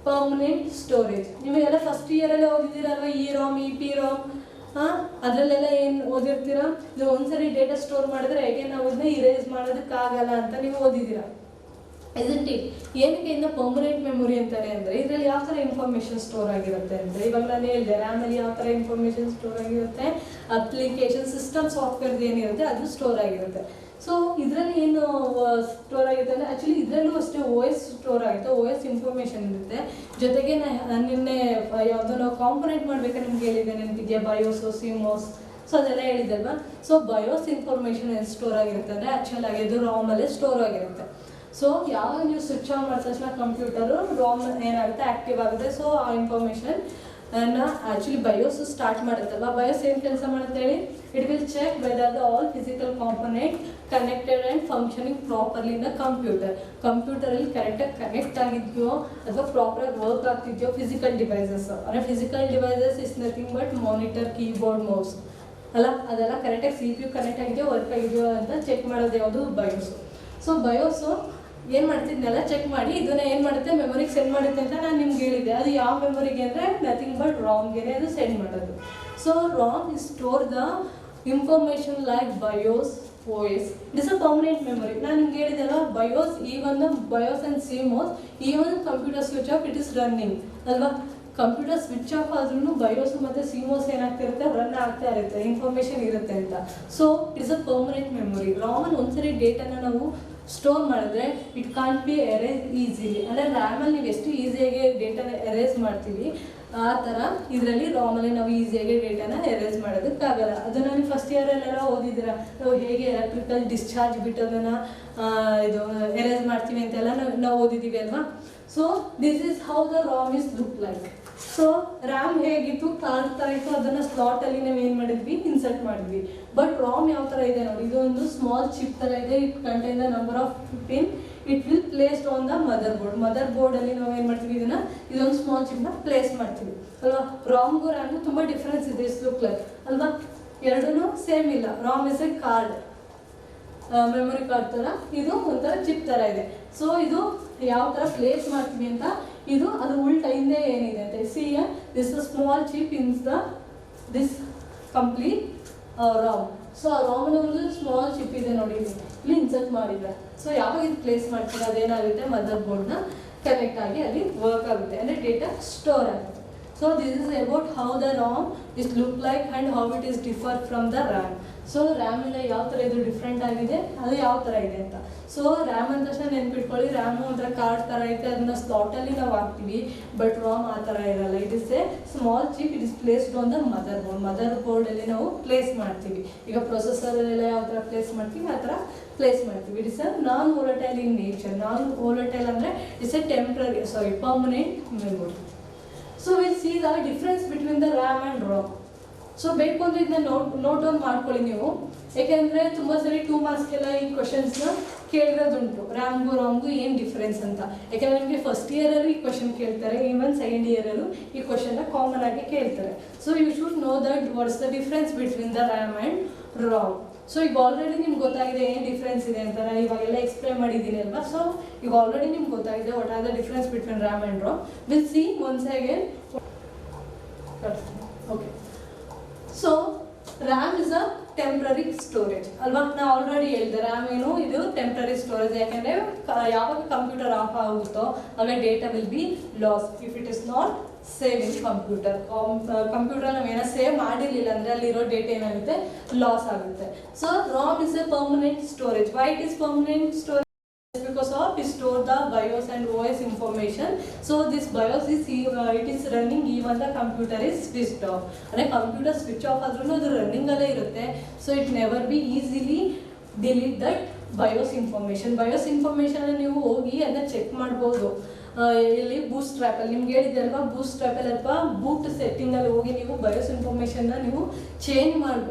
permanent storage. ನಿಮಗೆಲ್ಲ first ಇಯರಲ್ಲೇ ಓದಿದ್ದೀರಲ್ವ EROM, EPROM, ಅದರಲ್ಲೆಲ್ಲ ಏನು ಓದಿರ್ತೀರಾ, ಇದು ಒಂದ್ಸರಿ data store ಮಾಡಿದ್ರೆ ಹೇಗೆ ನಾವು ಇದನ್ನ erase ಮಾಡೋದಕ್ಕಾಗಲ್ಲ ಅಂತ ನೀವು ಓದಿದ್ದೀರಾ. isn't it? ಏನಕ್ಕೆ ಇನ್ನು ಪರ್ಮನೆಂಟ್ ಮೆಮೊರಿ ಅಂತಾರೆ ಅಂದರೆ ಇದರಲ್ಲಿ ಯಾವ ಥರ ಇನ್ಫಾರ್ಮೇಷನ್ ಸ್ಟೋರ್ ಆಗಿರುತ್ತೆ ಅಂದರೆ, ಇವಾಗ ನಾನು ಹೇಳಿದೆ ರ್ಯಾಮಲ್ಲಿ ಯಾವ ಥರ ಇನ್ಫಾರ್ಮೇಷನ್ ಸ್ಟೋರ್ ಆಗಿರುತ್ತೆ, ಅಪ್ಲಿಕೇಶನ್ ಸಿಸ್ಟಮ್ ಸಾಫ್ಟ್ವೇರ್ದು ಏನಿರುತ್ತೆ ಅದು ಸ್ಟೋರ್ ಆಗಿರುತ್ತೆ. ಸೊ ಇದರಲ್ಲಿ ಏನು ಸ್ಟೋರ್ ಆಗುತ್ತೆ ಅಂದರೆ ಆ್ಯಕ್ಚುಲಿ ಇದರಲ್ಲೂ ಅಷ್ಟೇ OS ಸ್ಟೋರ್ ಆಗುತ್ತೆ, OS ಇನ್ಫಾರ್ಮೇಷನ್ ಇರುತ್ತೆ. ಜೊತೆಗೆ ನಿನ್ನೆ ಯಾವುದೋ ನಾವು ಕಾಂಪೊನೆಂಟ್ ಮಾಡಬೇಕಾದ್ರೆ ನಿಮ್ಗೆ ಹೇಳಿದೆ ನೆನಪಿದೆಯಾ, ಬಯೋಸು, ಸಿಮೋಸ್, ಸೊ ಅದೆಲ್ಲ ಹೇಳಿದಲ್ವಾ. ಸೊ ಬಯೋಸ್ ಇನ್ಫಾರ್ಮೇಷನ್ ಏನು ಸ್ಟೋರ್ ಆಗಿರುತ್ತೆ ಅಂದರೆ ಆ್ಯಕ್ಚುಲ್ ಆಗಿ ಇದು ROM-ಅಲ್ಲೇ ಸ್ಟೋರ್ ಆಗಿರುತ್ತೆ. ಸೊ ಯಾವಾಗ ನೀವು ಸ್ವಿಚ್ ಆನ್ ಮಾಡಿದ ತಕ್ಷಣ ಕಂಪ್ಯೂಟರು ROM ಏನಾಗುತ್ತೆ ಆ್ಯಕ್ಟಿವ್ ಆಗುತ್ತೆ. ಸೊ ಆ ಇನ್ಫಾರ್ಮೇಷನ್ ಆ್ಯಕ್ಚುಲಿ ಬಯೋಸ್ ಸ್ಟಾರ್ಟ್ ಮಾಡುತ್ತಲ್ವ. ಬಯೋಸ್ ಏನು ಕೆಲಸ ಮಾಡುತ್ತೆ ಹೇಳಿ, it will check whether the all physical component connected and functioning properly in the computer. ಕಂಪ್ಯೂಟರಲ್ಲಿ ಕರೆಕ್ಟಾಗಿ ಕನೆಕ್ಟ್ ಆಗಿದೆಯೋ ಅಥವಾ ಪ್ರಾಪರಾಗಿ ವರ್ಕ್ ಆಗ್ತಿದೆಯೋ ಫಿಸಿಕಲ್ ಡಿವೈಸಸ್. ಅಂದರೆ physical devices is nothing but monitor, keyboard, mouse ಅಲ್ಲ, ಅದೆಲ್ಲ ಕರೆಕ್ಟಾಗಿ CPU ಕನೆಕ್ಟ್ ಆಗಿದೆಯೋ ವರ್ಕ್ ಆಗಿದೆಯೋ ಅಂತ ಚೆಕ್ ಮಾಡೋದು ಯಾವುದು ಬಯೋಸು. ಸೊ ಬಯೋಸು ಏನು ಮಾಡ್ತಿದ್ನೆಲ್ಲ ಚೆಕ್ ಮಾಡಿ ಇದನ್ನ ಏನು ಮಾಡುತ್ತೆ ಮೆಮೊರಿಗೆ ಸೆಂಡ್ ಮಾಡುತ್ತೆ ಅಂತ ನಾನು ನಿಮ್ಗೆ ಹೇಳಿದೆ. ಅದು ಯಾವ ಮೆಮೊರಿಗೆ ಅಂದರೆ ನಥಿಂಗ್ ಬಟ್ ROM-ಗೆ ಅದು ಸೆಂಡ್ ಮಾಡೋದು. So ROM is store the information like BIOS, OS. It is a permanent memory. ನಾನು ನಿಮ್ಗೆ ಹೇಳಿದೆಲ್ಲ BIOS, even the BIOS and CMOS, even computer switch off it is running ಅಲ್ವಾ. ಕಂಪ್ಯೂಟರ್ ಸ್ವಿಚ್ ಆಫ್ ಆದ್ರೂ BIOS ಮತ್ತು CMOS ಏನಾಗ್ತಾ ಇರುತ್ತೆ, run ಆಗ್ತಾ ಇರುತ್ತೆ, information ಇರುತ್ತೆ ಅಂತ. So it's a permanent memory. ROM ಒಂದ್ಸರಿ ಡೇಟಾನ ನಾವು ಸ್ಟೋರ್ ಮಾಡಿದ್ರೆ it can't be erase easily. ಅಂದರೆ ರ್ಯಾಮಲ್ಲಿ ನೀವು ಎಷ್ಟು ಈಸಿಯಾಗಿ ಡೇಟಾನ ಎರೇಸ್ ಮಾಡ್ತೀವಿ ಆ ಥರ ಇದರಲ್ಲಿ ರಾಮಲ್ಲಿ ನಾವು ಈಸಿಯಾಗಿ ಡೇಟಾನ ಎರೇಸ್ ಮಾಡೋದಕ್ಕಾಗಲ್ಲ. ಅದನ್ನು ನೀವು ಫಸ್ಟ್ ಇಯರಲ್ಲೆಲ್ಲ ಓದಿದ್ದೀರಾ, ನಾವು ಹೇಗೆ ಎಲೆಕ್ಟ್ರಿಕಲ್ ಡಿಸ್ಚಾರ್ಜ್ ಬಿಟ್ಟು ಅದನ್ನು ಇದು ಎರೇಸ್ ಮಾಡ್ತೀವಿ ಅಂತೆಲ್ಲ ನಾವು ಓದಿದ್ದೀವಿ ಅಲ್ವಾ. So this is how the ROM is look like. So RAM ಹೇಗಿತ್ತು, ಕಾರ್ಡ್ ಥರ ಇತ್ತು, ಅದನ್ನು ಸ್ಲಾಟಲ್ಲಿ ನಾವು ಏನು ಮಾಡಿದ್ವಿ, ಇನ್ಸರ್ಟ್ ಮಾಡಿದ್ವಿ. ಬಟ್ ರಾಮ್ ಯಾವ ಥರ ಇದೆ ನೋಡಿ, ಇದೊಂದು ಸ್ಮಾಲ್ ಚಿಪ್ ಥರ ಇದೆ. It contain the number of 15. It will placed on the motherboard. ಮದರ್ ಬೋರ್ಡಲ್ಲಿ ನಾವು ಏನು ಮಾಡ್ತೀವಿ, ಇದೊಂದು ಸ್ಮಾಲ್ ಚಿಪ್ನ ಪ್ಲೇಸ್ ಮಾಡ್ತೀವಿ ಅಲ್ವಾ. ರಾಮ್ಗೂ ರ್ಯಾಮ್ಗೂ ತುಂಬ ಡಿಫ್ರೆನ್ಸ್ ಇದೆ, ಇಸ್ ಲುಕ್ ಲೈಕ್ ಅಲ್ವಾ. ಎರಡೂ ಸೇಮ್ ಇಲ್ಲ. Ram is A card, memory card ಥರ, ಇದು ಒಂಥರ ಚಿಪ್ ಥರ ಇದೆ. ಸೊ ಇದು ಯಾವ ಥರ ಪ್ಲೇಸ್ ಮಾಡ್ತೀವಿ ಅಂತ, ಇದು ಅದು ಉಲ್ಟ ಹಿಂದೆ ಏನಿದೆ ಅಂತ see this small chip in the this complete RAM. So ಆ ರಾಮ್ನ ಒಂದು ಸ್ಮಾಲ್ ಚಿಪ್ ಇದೆ ನೋಡಿ, ಇಲ್ಲಿ ಇನ್ಸರ್ಟ್ ಮಾಡಿದ್ರೆ. ಸೊ ಯಾವಾಗ ಇದು ಪ್ಲೇಸ್ ಮಾಡ್ತೀರಾ ಅದೇನಾಗುತ್ತೆ, ಮದರ್ ಬೋರ್ಡ್ನ ಕನೆಕ್ಟ್ ಆಗಿ ಅಲ್ಲಿ ವರ್ಕ್ ಆಗುತ್ತೆ, ಅಂದರೆ ಡೇಟಾ ಸ್ಟೋರ್ ಆಗುತ್ತೆ. So this is about how the ROM is look like and how it is differ from the RAM. So ರ್ಯಾಮಿಂದ ಯಾವ ಥರ ಇದು ಡಿಫ್ರೆಂಟ್ ಆಗಿದೆ, ಅದು ಯಾವ ಥರ ಇದೆ ಅಂತ. ಸೊ ರ್ಯಾಮ್ ಅಂದ ತಕ್ಷಣ ನೆನ್ಪಿಟ್ಕೊಳ್ಳಿ, ರ್ಯಾಮು ಒಂಥರ ಕಾರ್ಡ್ ಥರ ಐತೆ, ಅದನ್ನ ಸ್ಲಾಟಲ್ಲಿ ನಾವು ಹಾಕ್ತೀವಿ. ಬಟ್ ರಾಮ್ ಆ ಥರ ಇರಲ್ಲ. It is a small chip, it is placed on the motherboard. ಮದರ್ ಬೋರ್ಡಲ್ಲಿ ನಾವು ಪ್ಲೇಸ್ ಮಾಡ್ತೀವಿ. ಈಗ ಪ್ರೊಸೆಸರಲ್ಲೆಲ್ಲ ಯಾವ ಥರ ಪ್ಲೇಸ್ ಮಾಡ್ತೀವಿ ಆ ಥರ ಪ್ಲೇಸ್ ಮಾಡ್ತೀವಿ. It is a non volatile in nature. Non volatile ಅಂದರೆ it's a temporary permanent memory. So will see the difference between the RAM and ROM. So ಬೇಕು ಅಂದರೆ ಇದನ್ನ ನೋಟ್ ಡೌನ್ ಮಾಡ್ಕೊಳ್ಳಿ ನೀವು, ಯಾಕೆಂದರೆ ತುಂಬ ಸರಿ 2 ಮಾರ್ಕ್ಸ್ಗೆಲ್ಲ ಈ ಕ್ವಶನ್ಸ್ನ ಕೇಳಿರೋದುಂಟು, ರ್ಯಾಮ್ಗೂ ರಾಮ್ಗೂ ಏನು ಡಿಫ್ರೆನ್ಸ್ ಅಂತ. ಯಾಕೆಂದರೆ ನಿಮಗೆ ಫಸ್ಟ್ ಇಯರಲ್ಲೂ ಈ ಕ್ವಶನ್ ಕೇಳ್ತಾರೆ, ಈವನ್ ಸೆಕೆಂಡ್ ಇಯರಲ್ಲೂ ಈ ಕ್ವಶನ್ನ ಕಾಮನ್ ಆಗಿ ಕೇಳ್ತಾರೆ. So you should know that what's the difference between the RAM and ROM. So ಈಗ ಆಲ್ರೆಡಿ ನಿಮ್ಗೆ ಗೊತ್ತಾಗಿದೆ ಏನು ಡಿಫ್ರೆನ್ಸ್ ಇದೆ ಅಂತ, ನಾನು ಇವಾಗೆಲ್ಲ ಎಕ್ಸ್ಪ್ಲೇನ್ ಮಾಡಿದ್ದೀನಿ ಅಲ್ವಾ. ಸೊ ಈಗ ಆಲ್ರೆಡಿ ನಿಮ್ಗೆ ಗೊತ್ತಾಗಿದೆ what are the difference between RAM and Ram. Will see once again. Okay, so RAM is a temporary storage ಅಲ್ವಾ. ನಾವು ಆಲ್ರೆಡಿ ಹೇಳಿದೆ ರ್ಯಾಮ್ ಏನು, ಇದು ಟೆಂಪ್ರರಿ ಸ್ಟೋರೇಜ್. ಯಾಕೆಂದರೆ ಯಾವಾಗ ಕಂಪ್ಯೂಟರ್ ಆಫ್ ಆಗುತ್ತೋ ಆಗ data will be loss if it is not save in computer. Computer ನಾವೇನೋ ಸೇವ್ ಮಾಡಿರಲಿಲ್ಲ ಅಂದರೆ ಅಲ್ಲಿರೋ ಡೇಟಾ ಏನಾಗುತ್ತೆ, ಲಾಸ್ ಆಗುತ್ತೆ. So Ram is A permanent storage. Y it is permanent storage? Because of it store the BIOS and OS information. So this BIOS is it is running even the computer is switched off. And a computer switch off adru adu running alle irutte. So it never be easily delete that BIOS information. BIOS information ನೀವು ಹೋಗಿ ಅದನ್ನ check ಮಾಡ್ಬೋದು. ಇಲ್ಲಿ ಬೂಸ್ಟ್ ಟ್ರ್ಯಾಪಲ್ಲಿ ನಿಮ್ಗೆ ಹೇಳಿದೆ ಅಲ್ವಾ, ಬೂಸ್ಟ್ ಟ್ರ್ಯಾಪಲ್ಲಿ ಅಥವಾ boot ಸೆಟ್ಟಿಂಗಲ್ಲಿ ಹೋಗಿ ನೀವು ಬಯೋಸ್ ಇನ್ಫಾರ್ಮೇಷನ್ನ ನೀವು ಚೇಂಜ್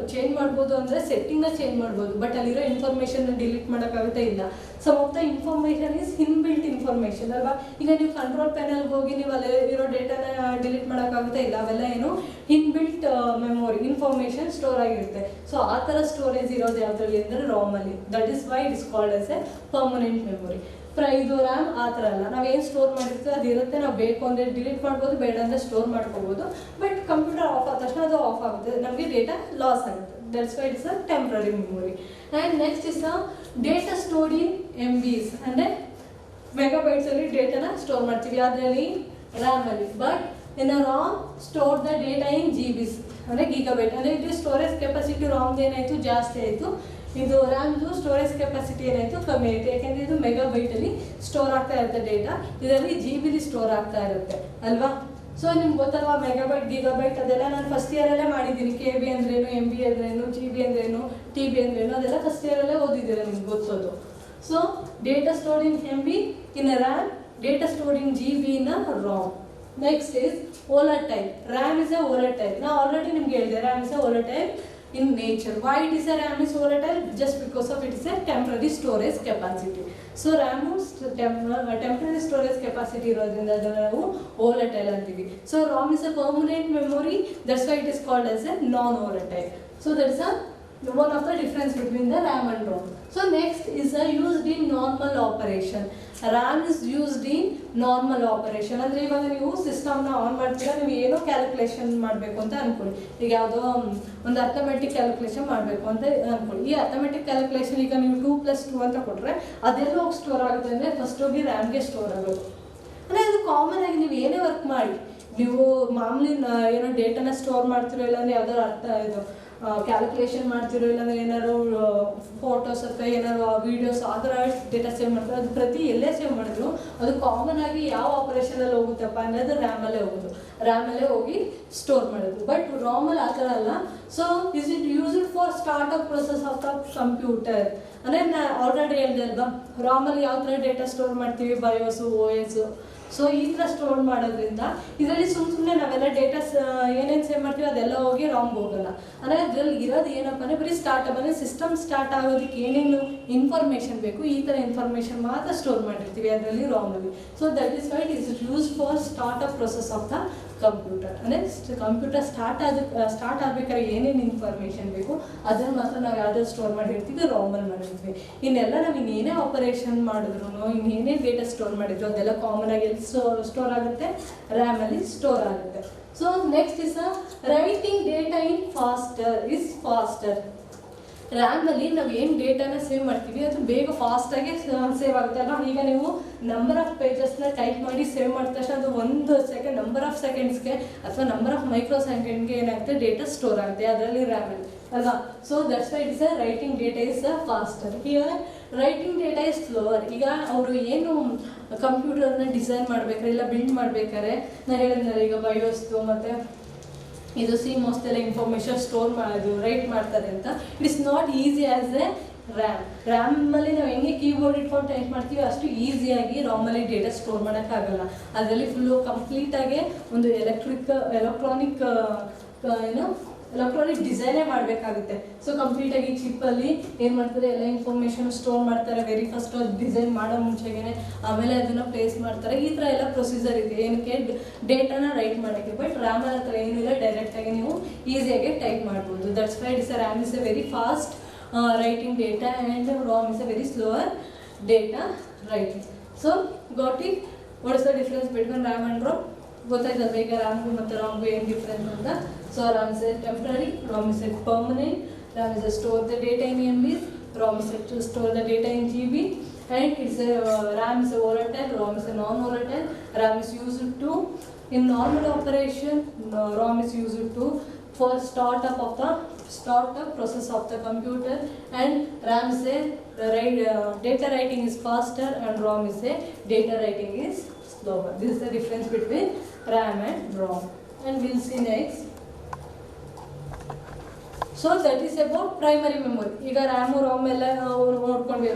ಮಾಡ್ಬೋದು. ಅಂದರೆ ಸೆಟ್ಟಿಂಗ್ನ ಚೇಂಜ್ ಮಾಡ್ಬೋದು, ಬಟ್ ಅಲ್ಲಿರೋ ಇನ್ಫಾರ್ಮೇಷನ್ನ ಡಿಲೀಟ್ ಮಾಡೋಕ್ಕಾಗುತ್ತೆ ಇಲ್ಲ. Some of the information is inbuilt information ಅಲ್ವಾ. ಈಗ ನೀವು ಕಂಟ್ರೋಲ್ ಪ್ಯಾನಲ್ಗೆ ಹೋಗಿ ನೀವು ಅಲ್ಲಿ ಇರೋ ಡೇಟಾನ ಡಿಲೀಟ್ ಮಾಡೋಕ್ಕಾಗುತ್ತೆ ಇಲ್ಲ. ಅವೆಲ್ಲ ಏನು ಇನ್ಬಿಲ್ಟ್ ಮೆಮೊರಿ ಇನ್ಫಾರ್ಮೇಷನ್ ಸ್ಟೋರ್ ಆಗಿರುತ್ತೆ. ಸೊ ಆ ಥರ ಸ್ಟೋರೇಜ್ ಇರೋದು ಯಾವುದ್ರಲ್ಲಿ ಅಂದರೆ ರಾಮಲ್ಲಿ. That is why it is called as a permanent memory. ಇದು ರ್ಯಾಮ್ ಆ ಥರ ಅಲ್ಲ, ನಾವೇನು ಸ್ಟೋರ್ ಮಾಡಿರ್ತೀವಿ ಅದಿರುತ್ತೆ. ನಾವು ಬೇಕು ಅಂದರೆ ಡಿಲೀಟ್ ಮಾಡ್ಬೋದು, ಬೇಡ ಅಂದರೆ ಸ್ಟೋರ್ ಮಾಡ್ಕೋಬೋದು. ಬಟ್ ಕಂಪ್ಯೂಟರ್ ಆಫ್ ಆದ ತಕ್ಷಣ ಅದು ಆಫ್ ಆಗುತ್ತೆ, ನಮಗೆ ಡೇಟಾ ಲಾಸ್ ಆಗುತ್ತೆ. That's why it's a temporary memory. And next is a data stored in MBs ಅಂದರೆ ಮೆಗಾಬೈಟ್ಸಲ್ಲಿ ಡೇಟಾನ ಸ್ಟೋರ್ ಮಾಡ್ತೀವಿ ಅದರಲ್ಲಿ ರ್ಯಾಮಲ್ಲಿ. But in ROM store the data in GBs ಅಂದರೆ ಗೀಗಾಬೈಟ್. ಅಂದರೆ ಇದು ಸ್ಟೋರೇಜ್ ಕೆಪಾಸಿಟಿ ರಾಮ್ದು ಏನಾಯಿತು, ಜಾಸ್ತಿ ಆಯಿತು. ಇದು ರ್ಯಾಮ್ದು ಸ್ಟೋರೇಜ್ ಕೆಪಾಸಿಟಿ ಏನಾಯಿತು, ಕಮ್ಮಿ ಆಯಿತು. ಯಾಕೆಂದರೆ ಇದು ಮೆಗಾಬೈಟಲ್ಲಿ ಸ್ಟೋರ್ ಆಗ್ತಾ ಇರುತ್ತೆ ಡೇಟಾ, ಇದರಲ್ಲಿ GB ಸ್ಟೋರ್ ಆಗ್ತಾ ಇರುತ್ತೆ ಅಲ್ವಾ. ಸೊ ನಿಮ್ಗೆ ಗೊತ್ತಲ್ವಾ ಮೆಗಾಬೈಟ್ ಗೀಗಾಬೈಟ್ ಅದೆಲ್ಲ ನಾನು ಫಸ್ಟ್ ಇಯರಲ್ಲೇ ಮಾಡಿದ್ದೀನಿ. KB ಅಂದ್ರೇನು, MB ಅಂದ್ರೇನು, GB ಅಂದ್ರೇನು, TB ಅಂದ್ರೇನು, ಅದೆಲ್ಲ ಫಸ್ಟ್ ಇಯರಲ್ಲೇ ಓದಿದ್ದೀರ, ನಿಮ್ಗೆ ಗೊತ್ತೋದು. So data stored in MB in RAM, data stored in GB in ROM. Next is volatile. RAM is a volatile. Now already ನಿಮ್ಗೆ ಹೇಳಿದೆ RAM is a volatile in nature. Why it is a RAM is volatile? Just because of it is a temporary storage capacity. So RAM temporary storage capacity ಇರೋದ್ರಿಂದ ಅದನ್ನು ನಾವು volatile ಅಂತೀವಿ. So ROM is a permanent memory. That's why it is called as a non-volatile. So that is one of the difference between the RAM and ROM. So next is used in normal operation. RAM is used in normal operation. ಅಂದರೆ ಇವಾಗ ನೀವು ಸಿಸ್ಟಮ್ನ on ಮಾಡ್ತೀರಾ, ನೀವು ಏನೋ calculation ಮಾಡಬೇಕು ಅಂತ ಅನ್ಕೊಳ್ಳಿ. ಈಗ ಯಾವುದೋ ಒಂದು ಅರ್ಥಮೆಟಿಕ್ ಕ್ಯಾಲ್ಕುಲೇಷನ್ ಮಾಡಬೇಕು ಅಂತ ಅನ್ಕೊಳ್ಳಿ. ಈ ಅರ್ಥಮೆಟಿಕ್ ಕ್ಯಾಲ್ಕುಲೇಷನ್ ಈಗ ನೀವು 2+2 ಅಂತ ಕೊಟ್ಟರೆ ಅದೆಲ್ಲ ಹೋಗಿ ಸ್ಟೋರ್ ಆಗುತ್ತೆ ಅಂದರೆ ಫಸ್ಟ್ ಹೋಗಿ ರ್ಯಾಮ್ಗೆ ಸ್ಟೋರ್ ಆಗೋದು. ಅಂದರೆ ಅದು ಕಾಮನ್ ಆಗಿ ನೀವು ಏನೇ ವರ್ಕ್ ಮಾಡಿ, ನೀವು ಮಾಮೂಲಿ ಏನೋ ಡೇಟಾನ ಸ್ಟೋರ್ ಮಾಡ್ತಿರೋ ಇಲ್ಲ ಅಂದರೆ ಯಾವ್ದಾದ್ರು ಕ್ಯಾಲ್ಕುಲೇಷನ್ ಮಾಡ್ತಿರೋ ಇಲ್ಲಾಂದ್ರೆ ಏನಾದ್ರು ಫೋಟೋಸ್ ಅಥವಾ ಏನಾದ್ರು ವೀಡಿಯೋಸ್ ಆ ಥರ ಡೇಟಾ ಸೇವ್ ಮಾಡ್ತಾರೆ, ಅದು ಪ್ರತಿ ಎಲ್ಲೇ ಸೇವ್ ಮಾಡಿದ್ರು ಅದು ಕಾಮನ್ ಆಗಿ ಯಾವ ಆಪರೇಷನಲ್ಲಿ ಹೋಗುತ್ತಪ್ಪ ಅಂದರೆ ಅದು ರ್ಯಾಮಲ್ಲೇ ಹೋಗೋದು, ರ್ಯಾಮಲ್ಲೇ ಹೋಗಿ ಸ್ಟೋರ್ ಮಾಡೋದು. ಬಟ್ ರಾಮಲ್ಲಿ ಆ ಥರ ಅಲ್ಲ. So is it used for start up process of the computer ಅಂದರೆ ನಾ ಆಲ್ರೆಡಿ ಹೇಳಿದೆ ಅಲ್ವಾ, ರಾಮಲ್ಲಿ ಯಾವ ಥರ ಡೇಟಾ ಸ್ಟೋರ್ ಮಾಡ್ತೀವಿ, ಬಯೋಸು OS. ಸೊ ಈ ಥರ ಸ್ಟೋರ್ ಮಾಡೋದ್ರಿಂದ ಇದರಲ್ಲಿ ಸುಮ್ಮನೆ ನಾವೆಲ್ಲ ಡೇಟಾಸ್ ಏನೇನು ಸೇವ್ ಮಾಡ್ತೀವಿ ಅದೆಲ್ಲ ಹೋಗಿ ರಾಮ್ಗೆ ಹೋಗಲ್ಲ. ಅಂದರೆ ಅದರಲ್ಲಿ ಇರೋದು ಏನಪ್ಪ ಅಂದರೆ ಬರೀ ಸ್ಟಾರ್ಟಪ್ ಅಂದರೆ ಸಿಸ್ಟಮ್ ಸ್ಟಾರ್ಟ್ ಆಗೋದಕ್ಕೆ ಏನೇನು ಇನ್ಫಾರ್ಮೇಷನ್ ಬೇಕು ಈ ಥರ ಇನ್ಫಾರ್ಮೇಷನ್ ಮಾತ್ರ ಸ್ಟೋರ್ ಮಾಡಿರ್ತೀವಿ ಅದರಲ್ಲಿ ರಾಮಲ್ಲಿ. So that is why it is use for startup process of the computer. ಅಂದರೆ ಕಂಪ್ಯೂಟರ್ ಸ್ಟಾರ್ಟ್ ಆಗಬೇಕಾದ್ರೆ ಏನೇನು ಇನ್ಫಾರ್ಮೇಷನ್ ಬೇಕು ಅದನ್ನು ಮಾತ್ರ ನಾವು ಯಾವ್ದಾದ್ರು ಸ್ಟೋರ್ ಮಾಡಿರ್ತೀವಿ, ರಾಮಲ್ಲಿ ಮಾಡಿರ್ತೀವಿ. ಇನ್ನೆಲ್ಲ ನಾವು ಇನ್ನೇನೇ ಆಪರೇಷನ್ ಮಾಡಿದ್ರು ಇನ್ನೇನೇ ಡೇಟಾ ಸ್ಟೋರ್ ಮಾಡಿದ್ರು ಅದೆಲ್ಲ ಕಾಮನ್ ಆಗಿ ಸ್ಟೋರ್ ಆಗುತ್ತೆ, ರ್ಯಾಮಲ್ಲಿ ಸ್ಟೋರ್ ಆಗುತ್ತೆ. So next is writing data in faster. ರ್ಯಾಮಲ್ಲಿ ನಾವು ಏನು ಡೇಟಾನ ಸೇವ್ ಮಾಡ್ತೀವಿ ಅದು ಬೇಗ ಫಾಸ್ಟಾಗಿ ಸೇವ್ ಆಗುತ್ತೆ ಅಲ್ವಾ. ಈಗ ನೀವು ನಂಬರ್ ಆಫ್ ಪೇಜಸ್ನ ಟೈಪ್ ಮಾಡಿ ಸೇವ್ ಮಾಡಿದ ತಕ್ಷಣ ಅದು 1 ಸೆಕೆಂಡ್ ನಂಬರ್ ಆಫ್ ಸೆಕೆಂಡ್ಸ್ಗೆ ಅಥವಾ ನಂಬರ್ ಆಫ್ ಮೈಕ್ರೋ ಸೆಕೆಂಡ್ಗೆ ಏನಾಗುತ್ತೆ ಡೇಟಾ ಸ್ಟೋರ್ ಆಗುತ್ತೆ ಅದರಲ್ಲಿ ರ್ಯಾಮಲ್ಲಿ ಅಲ್ವಾ. So that's why it's writing data is faster. Here writing data is slower. ಈಗ ಅವರು ಏನು ಕಂಪ್ಯೂಟರ್ನ ಡಿಸೈನ್ ಮಾಡ್ಬೇಕಾರೆ ಇಲ್ಲ ಬಿಲ್ಡ್ ಮಾಡ್ಬೇಕಾದ್ರೆ ನಾನು ಹೇಳಿದ್ನಲ್ಲ ಈಗ ಬಯೋಸ್ದು ಮತ್ತು ಇದು CMOS ಎಲ್ಲ ಇನ್ಫಾರ್ಮೇಷನ್ ಸ್ಟೋರ್ ಮಾಡೋದು ರೈಟ್ ಮಾಡ್ತಾರೆ ಅಂತ. It is not easy as a ರ್ಯಾಮಲ್ಲಿ ನಾವು ಹೆಂಗೆ ಕೀಬೋರ್ಡ್ ಇಟ್ಕೊಂಡು ಟೈಪ್ ಮಾಡ್ತೀವಿ ಅಷ್ಟು ಈಸಿಯಾಗಿ ರಾಮಲ್ಲಿ ಡೇಟಾ ಸ್ಟೋರ್ ಮಾಡೋಕ್ಕಾಗಲ್ಲ. ಅದರಲ್ಲಿ ಫುಲ್ಲು ಕಂಪ್ಲೀಟಾಗಿ ಒಂದು ಎಲೆಕ್ಟ್ರಾನಿಕ್ ಡಿಸೈನೇ ಮಾಡಬೇಕಾಗುತ್ತೆ. ಸೊ ಕಂಪ್ಲೀಟಾಗಿ ಚಿಪ್ಪಲ್ಲಿ ಏನು ಮಾಡ್ತಾರೆ ಎಲ್ಲ ಇನ್ಫಾರ್ಮೇಷನ್ ಸ್ಟೋರ್ ಮಾಡ್ತಾರೆ. ವೆರಿ ಫಸ್ಟ್ ಅದು ಡಿಸೈನ್ ಮಾಡೋ ಮುಂಚೆಗೆ ಆಮೇಲೆ ಅದನ್ನು ಪ್ಲೇಸ್ ಮಾಡ್ತಾರೆ. ಈ ಥರ ಎಲ್ಲ ಪ್ರೊಸೀಜರ್ ಇದೆ ಏನಕ್ಕೆ ಡೇಟಾನ ರೈಟ್ ಮಾಡೋಕ್ಕೆ. ಬಟ್ ರ್ಯಾಮಲ್ಲಿ ಆ ಥರ ಏನಿಲ್ಲ, ಡೈರೆಕ್ಟಾಗಿ ನೀವು ಈಸಿಯಾಗಿ ಟೈಪ್ ಮಾಡ್ಬೋದು. That's why it's RAM is a very fast writing data and ROM is a very slower data writing. So got it? What is the difference between RAM and ROM? ಗೊತ್ತಾಯ್ತಲ್ವ ಈಗ ರ್ಯಾಮ್ಗೂ ಮತ್ತು ರಾಮ್ಗೂ ಏನು ಡಿಫ್ರೆನ್ಸ್ ಅಂತ. So RAM is a temporary, ROM is a permanent. RAM is a store the data in MBs, ROM is a to store the data in GB, and it's a RAM is a volatile, ROM is a non-volatile. RAM is used to in normal operation, ROM is used to for startup process of the computer, and RAM say data writing is faster and ROM is say data writing is slower. This is the difference between RAM and ROM, and we'll see next. So that is about primary memory. ಈಗ RAM ROM ಎಲ್ಲ ನೋಡ್ಕೊಂಡ್ವಿ.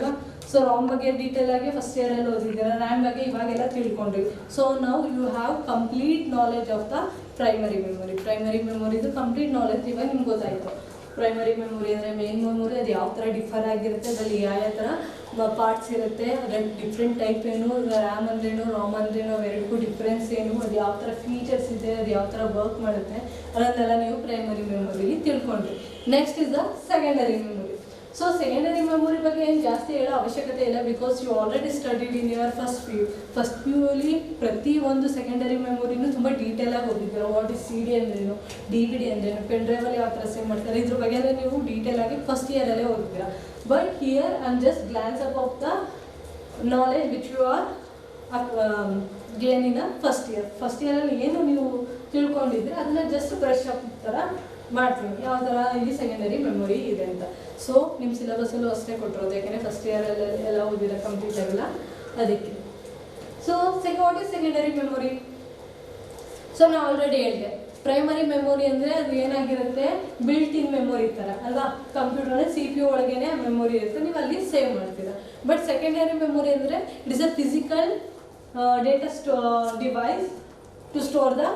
So Ram ಬಗ್ಗೆ detail ಆಗಿ first ಇಯರಲ್ಲಿ ಓದಿದ್ದೀರ, RAM ಬಗ್ಗೆ ಇವಾಗೆಲ್ಲ ತಿಳ್ಕೊಂಡ್ವಿ. So ನಾವು you have complete knowledge of the primary ಮೆಮೊರಿದು complete knowledge ಇವಾಗ ನಿಮ್ಗೆ ಗೊತ್ತಾಯಿತು. ಪ್ರೈಮರಿ ಮೆಮೊರಿ ಅಂದರೆ ಮೇನ್ ಮೆಮೊರಿ, ಅದು ಯಾವ ಥರ ಡಿಫರ್ ಆಗಿರುತ್ತೆ, ಅದರಲ್ಲಿ ಯಾವ ಥರ ಪಾರ್ಟ್ಸ್ ಇರುತ್ತೆ, ಅದರಲ್ಲಿ ಡಿಫ್ರೆಂಟ್ ಟೈಪ್ ಏನು, ರ್ಯಾಮ್ ಅಂದ್ರೇನು ರಾಮ್ ಅಂದ್ರೇನು ಅವೆರಡಕ್ಕೂ ಡಿಫ್ರೆನ್ಸ್ ಏನು, ಅದು ಯಾವ ಥರ ಫೀಚರ್ಸ್ ಇದೆ, ಅದು ಯಾವ ಥರ ವರ್ಕ್ ಮಾಡುತ್ತೆ ಅದನ್ನೆಲ್ಲ ನೀವು ಪ್ರೈಮರಿ ಮೆಮೊರಿಲಿ ತಿಳ್ಕೊಂಡ್ರಿ. Next is the secondary memory. So secondary memory ಬಗ್ಗೆ ಏನು ಜಾಸ್ತಿ ಹೇಳೋ ಅವಶ್ಯಕತೆ ಇಲ್ಲ, because you already studied in your first ಪಿ ಯುಲಿ ಪ್ರತಿ ಒಂದು ಸೆಕೆಂಡರಿ ಮೆಮೊರಿನೂ ತುಂಬ ಡೀಟೇಲಾಗಿ ಓದಿದ್ದೀರ. ವಾಟ್ ಇಸ್ CD ಅಂದ್ರೇನು, DVD ಅಂದ್ರೇನು, ಪೆನ್ ಡ್ರೈವಲ್ಲಿ ಯಾವ ಥರ ಸೇವ್ ಮಾಡ್ತಾರೆ, ಇದ್ರ ಬಗ್ಗೆ ಎಲ್ಲ ನೀವು ಡೀಟೇಲಾಗಿ ಫಸ್ಟ್ ಇಯರಲ್ಲೇ ಓದಿದ್ದೀರ. But here I am just glance up of the knowledge which you R gain in first ಇಯರಲ್ಲಿ ಏನು ನೀವು ತಿಳ್ಕೊಂಡಿದ್ರೆ ಅದನ್ನ ಜಸ್ಟ್ ಬ್ರಷ್ ಅಪ್ ಥರ ಮಾಡ್ತೀನಿ, ಯಾವ ಥರ ಇಲ್ಲಿ ಸೆಕೆಂಡರಿ ಮೆಮೊರಿ ಇದೆ ಅಂತ. ಸೊ ನಿಮ್ಮ ಸಿಲೆಬಸ್ಸಲ್ಲೂ ಅಷ್ಟೇ ಕೊಟ್ಟಿರೋದು, ಯಾಕೆಂದರೆ ಫಸ್ಟ್ ಇಯರಲ್ಲಿ ಎಲ್ಲ ಓದಿಲ್ಲ ಕಂಪ್ಲೀಟ್ ಆಗಿಲ್ಲ ಅದಕ್ಕೆ. So what is secondary memory? So ನಾನು ಆಲ್ರೆಡಿ ಹೇಳಿದೆ, ಪ್ರೈಮರಿ ಮೆಮೊರಿ ಅಂದರೆ ಅದು ಏನಾಗಿರುತ್ತೆ, ಬಿಲ್ಟ್ ಇನ್ ಮೆಮೊರಿ ಥರ ಅಲ್ವಾ. ಕಂಪ್ಯೂಟರ್ CPU ಒಳಗೇನೆ ಮೆಮೊರಿ ಇರುತ್ತೆ, ನೀವು ಅಲ್ಲಿ ಸೇವ್ ಮಾಡ್ತೀರಾ. ಬಟ್ ಸೆಕೆಂಡರಿ ಮೆಮೊರಿ ಅಂದರೆ it is a physical data device to store the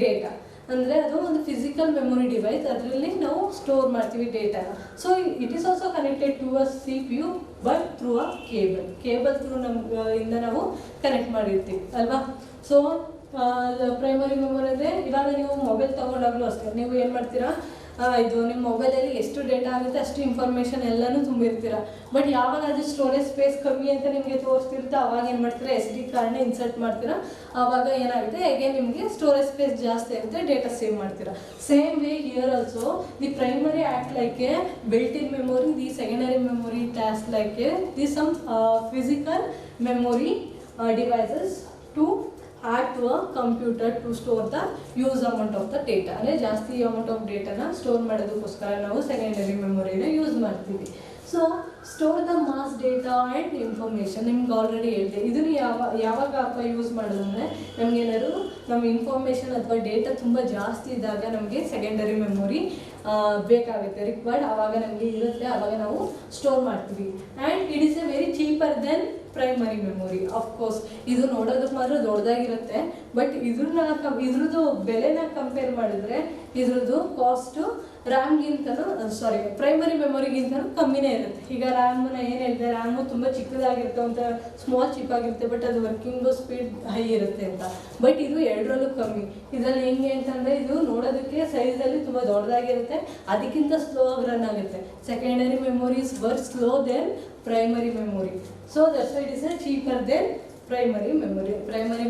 data. ಅಂದರೆ ಅದು ಒಂದು ಫಿಸಿಕಲ್ ಮೆಮೊರಿ ಡಿವೈಸ್, ಅದರಲ್ಲಿ ನಾವು ಸ್ಟೋರ್ ಮಾಡ್ತೀವಿ ಡೇಟಾನ. So it is also connected to a CPU but through a cable through ಇಂದ ನಾವು ಕನೆಕ್ಟ್ ಮಾಡಿರ್ತೀವಿ ಅಲ್ವಾ. ಸೊ ಪ್ರೈಮರಿ ಮೆಮೊರಿ ಅಂದರೆ ಇವಾಗ ನೀವು ಮೊಬೈಲ್ ತೊಗೊಂಡಾಗಲೂ ಅಷ್ಟೇ, ನೀವು ಏನು ಮಾಡ್ತೀರಾ, ಇದು ನಿಮ್ಮ ಮೊಬೈಲಲ್ಲಿ ಎಷ್ಟು ಡೇಟಾ ಆಗುತ್ತೆ ಅಷ್ಟು ಇನ್ಫಾರ್ಮೇಷನ್ ಎಲ್ಲನೂ ತುಂಬಿರ್ತೀರ. ಬಟ್ ಯಾವಾಗ ಅದು ಸ್ಟೋರೇಜ್ ಸ್ಪೇಸ್ ಕಮ್ಮಿ ಅಂತ ನಿಮಗೆ ತೋರಿಸ್ತಿರುತ್ತೆ ಅವಾಗ ಏನು ಮಾಡ್ತೀರಾ, SD ಕಾರ್ಡ್ನ ಇನ್ಸರ್ಟ್ ಮಾಡ್ತೀರಾ. ಆವಾಗ ಏನಾಗುತ್ತೆ, ಹೇಗೆ ನಿಮಗೆ ಸ್ಟೋರೇಜ್ ಸ್ಪೇಸ್ ಜಾಸ್ತಿ ಆಗುತ್ತೆ, ಡೇಟಾ ಸೇವ್ ಮಾಡ್ತೀರಾ. Same way here also the primary act like a built in memory, the secondary memory task like a the some physical memory devices to add to a computer to store the use amount of the data. ಅಂದರೆ ಜಾಸ್ತಿ amount of ಡೇಟಾನ store ಮಾಡೋದಕ್ಕೋಸ್ಕರ ನಾವು secondary ಮೆಮೊರಿನ use ಮಾಡ್ತೀವಿ. So store the mass data and information ನಿಮ್ಗೆ already ಹೇಳಿದೆ. ಇದನ್ನು ಯಾವಾಗ ಯೂಸ್ ಮಾಡೋದಂದರೆ ನಮಗೇನಾದ್ರು ನಮ್ಮ ಇನ್ಫಾರ್ಮೇಷನ್ ಅಥವಾ ಡೇಟಾ ತುಂಬ ಜಾಸ್ತಿ ಇದ್ದಾಗ ನಮಗೆ ಸೆಕೆಂಡರಿ ಮೆಮೊರಿ ಬೇಕಾಗುತ್ತೆ, ರಿಕ್ವೈರ್ಡ್. ಆವಾಗ ನಮಗೆ ಇರುತ್ತೆ, ಆವಾಗ ನಾವು ಸ್ಟೋರ್ ಮಾಡ್ತೀವಿ. And it is a very cheaper than primary memory. Of course ಇದು ನೋಡೋದಕ್ಕೆ ಮಾತ್ರ ದೊಡ್ಡದಾಗಿರುತ್ತೆ, ಬಟ್ ಇದ್ರದ್ದು ಬೆಲೆನ ಕಂಪೇರ್ ಮಾಡಿದ್ರೆ ಇದ್ರದ್ದು ಕಾಸ್ಟು ರ್ಯಾಮ್ಗಿಂತನೂ ಪ್ರೈಮರಿ ಮೆಮೊರಿಗಿಂತನೂ ಕಮ್ಮಿನೇ ಇರುತ್ತೆ. ಈಗ ರ್ಯಾಮ್ನ ಏನು ಹೇಳಿದೆ, ರ್ಯಾಮು ತುಂಬ ಚಿಕ್ಕದಾಗಿರುತ್ತೆ ಅಂತ, ಸ್ಮಾಲ್ ಚಿಪ್ ಆಗಿರುತ್ತೆ, ಬಟ್ ಅದು ವರ್ಕಿಂಗು ಸ್ಪೀಡ್ ಹೈ ಇರುತ್ತೆ ಅಂತ. ಬಟ್ ಇದು ಎರಡರಲ್ಲೂ ಕಮ್ಮಿ. ಇದರಲ್ಲಿ ಹೆಂಗೆ ಅಂತಂದರೆ ಇದು ನೋಡೋದಕ್ಕೆ ಸೈಜಲ್ಲಿ ತುಂಬ ದೊಡ್ಡದಾಗಿರುತ್ತೆ, ಅದಕ್ಕಿಂತ ಸ್ಲೋ ಆಗಿ ರನ್ ಆಗುತ್ತೆ. Secondary memories work slow than primary memory. So that's why it is a cheaper than primary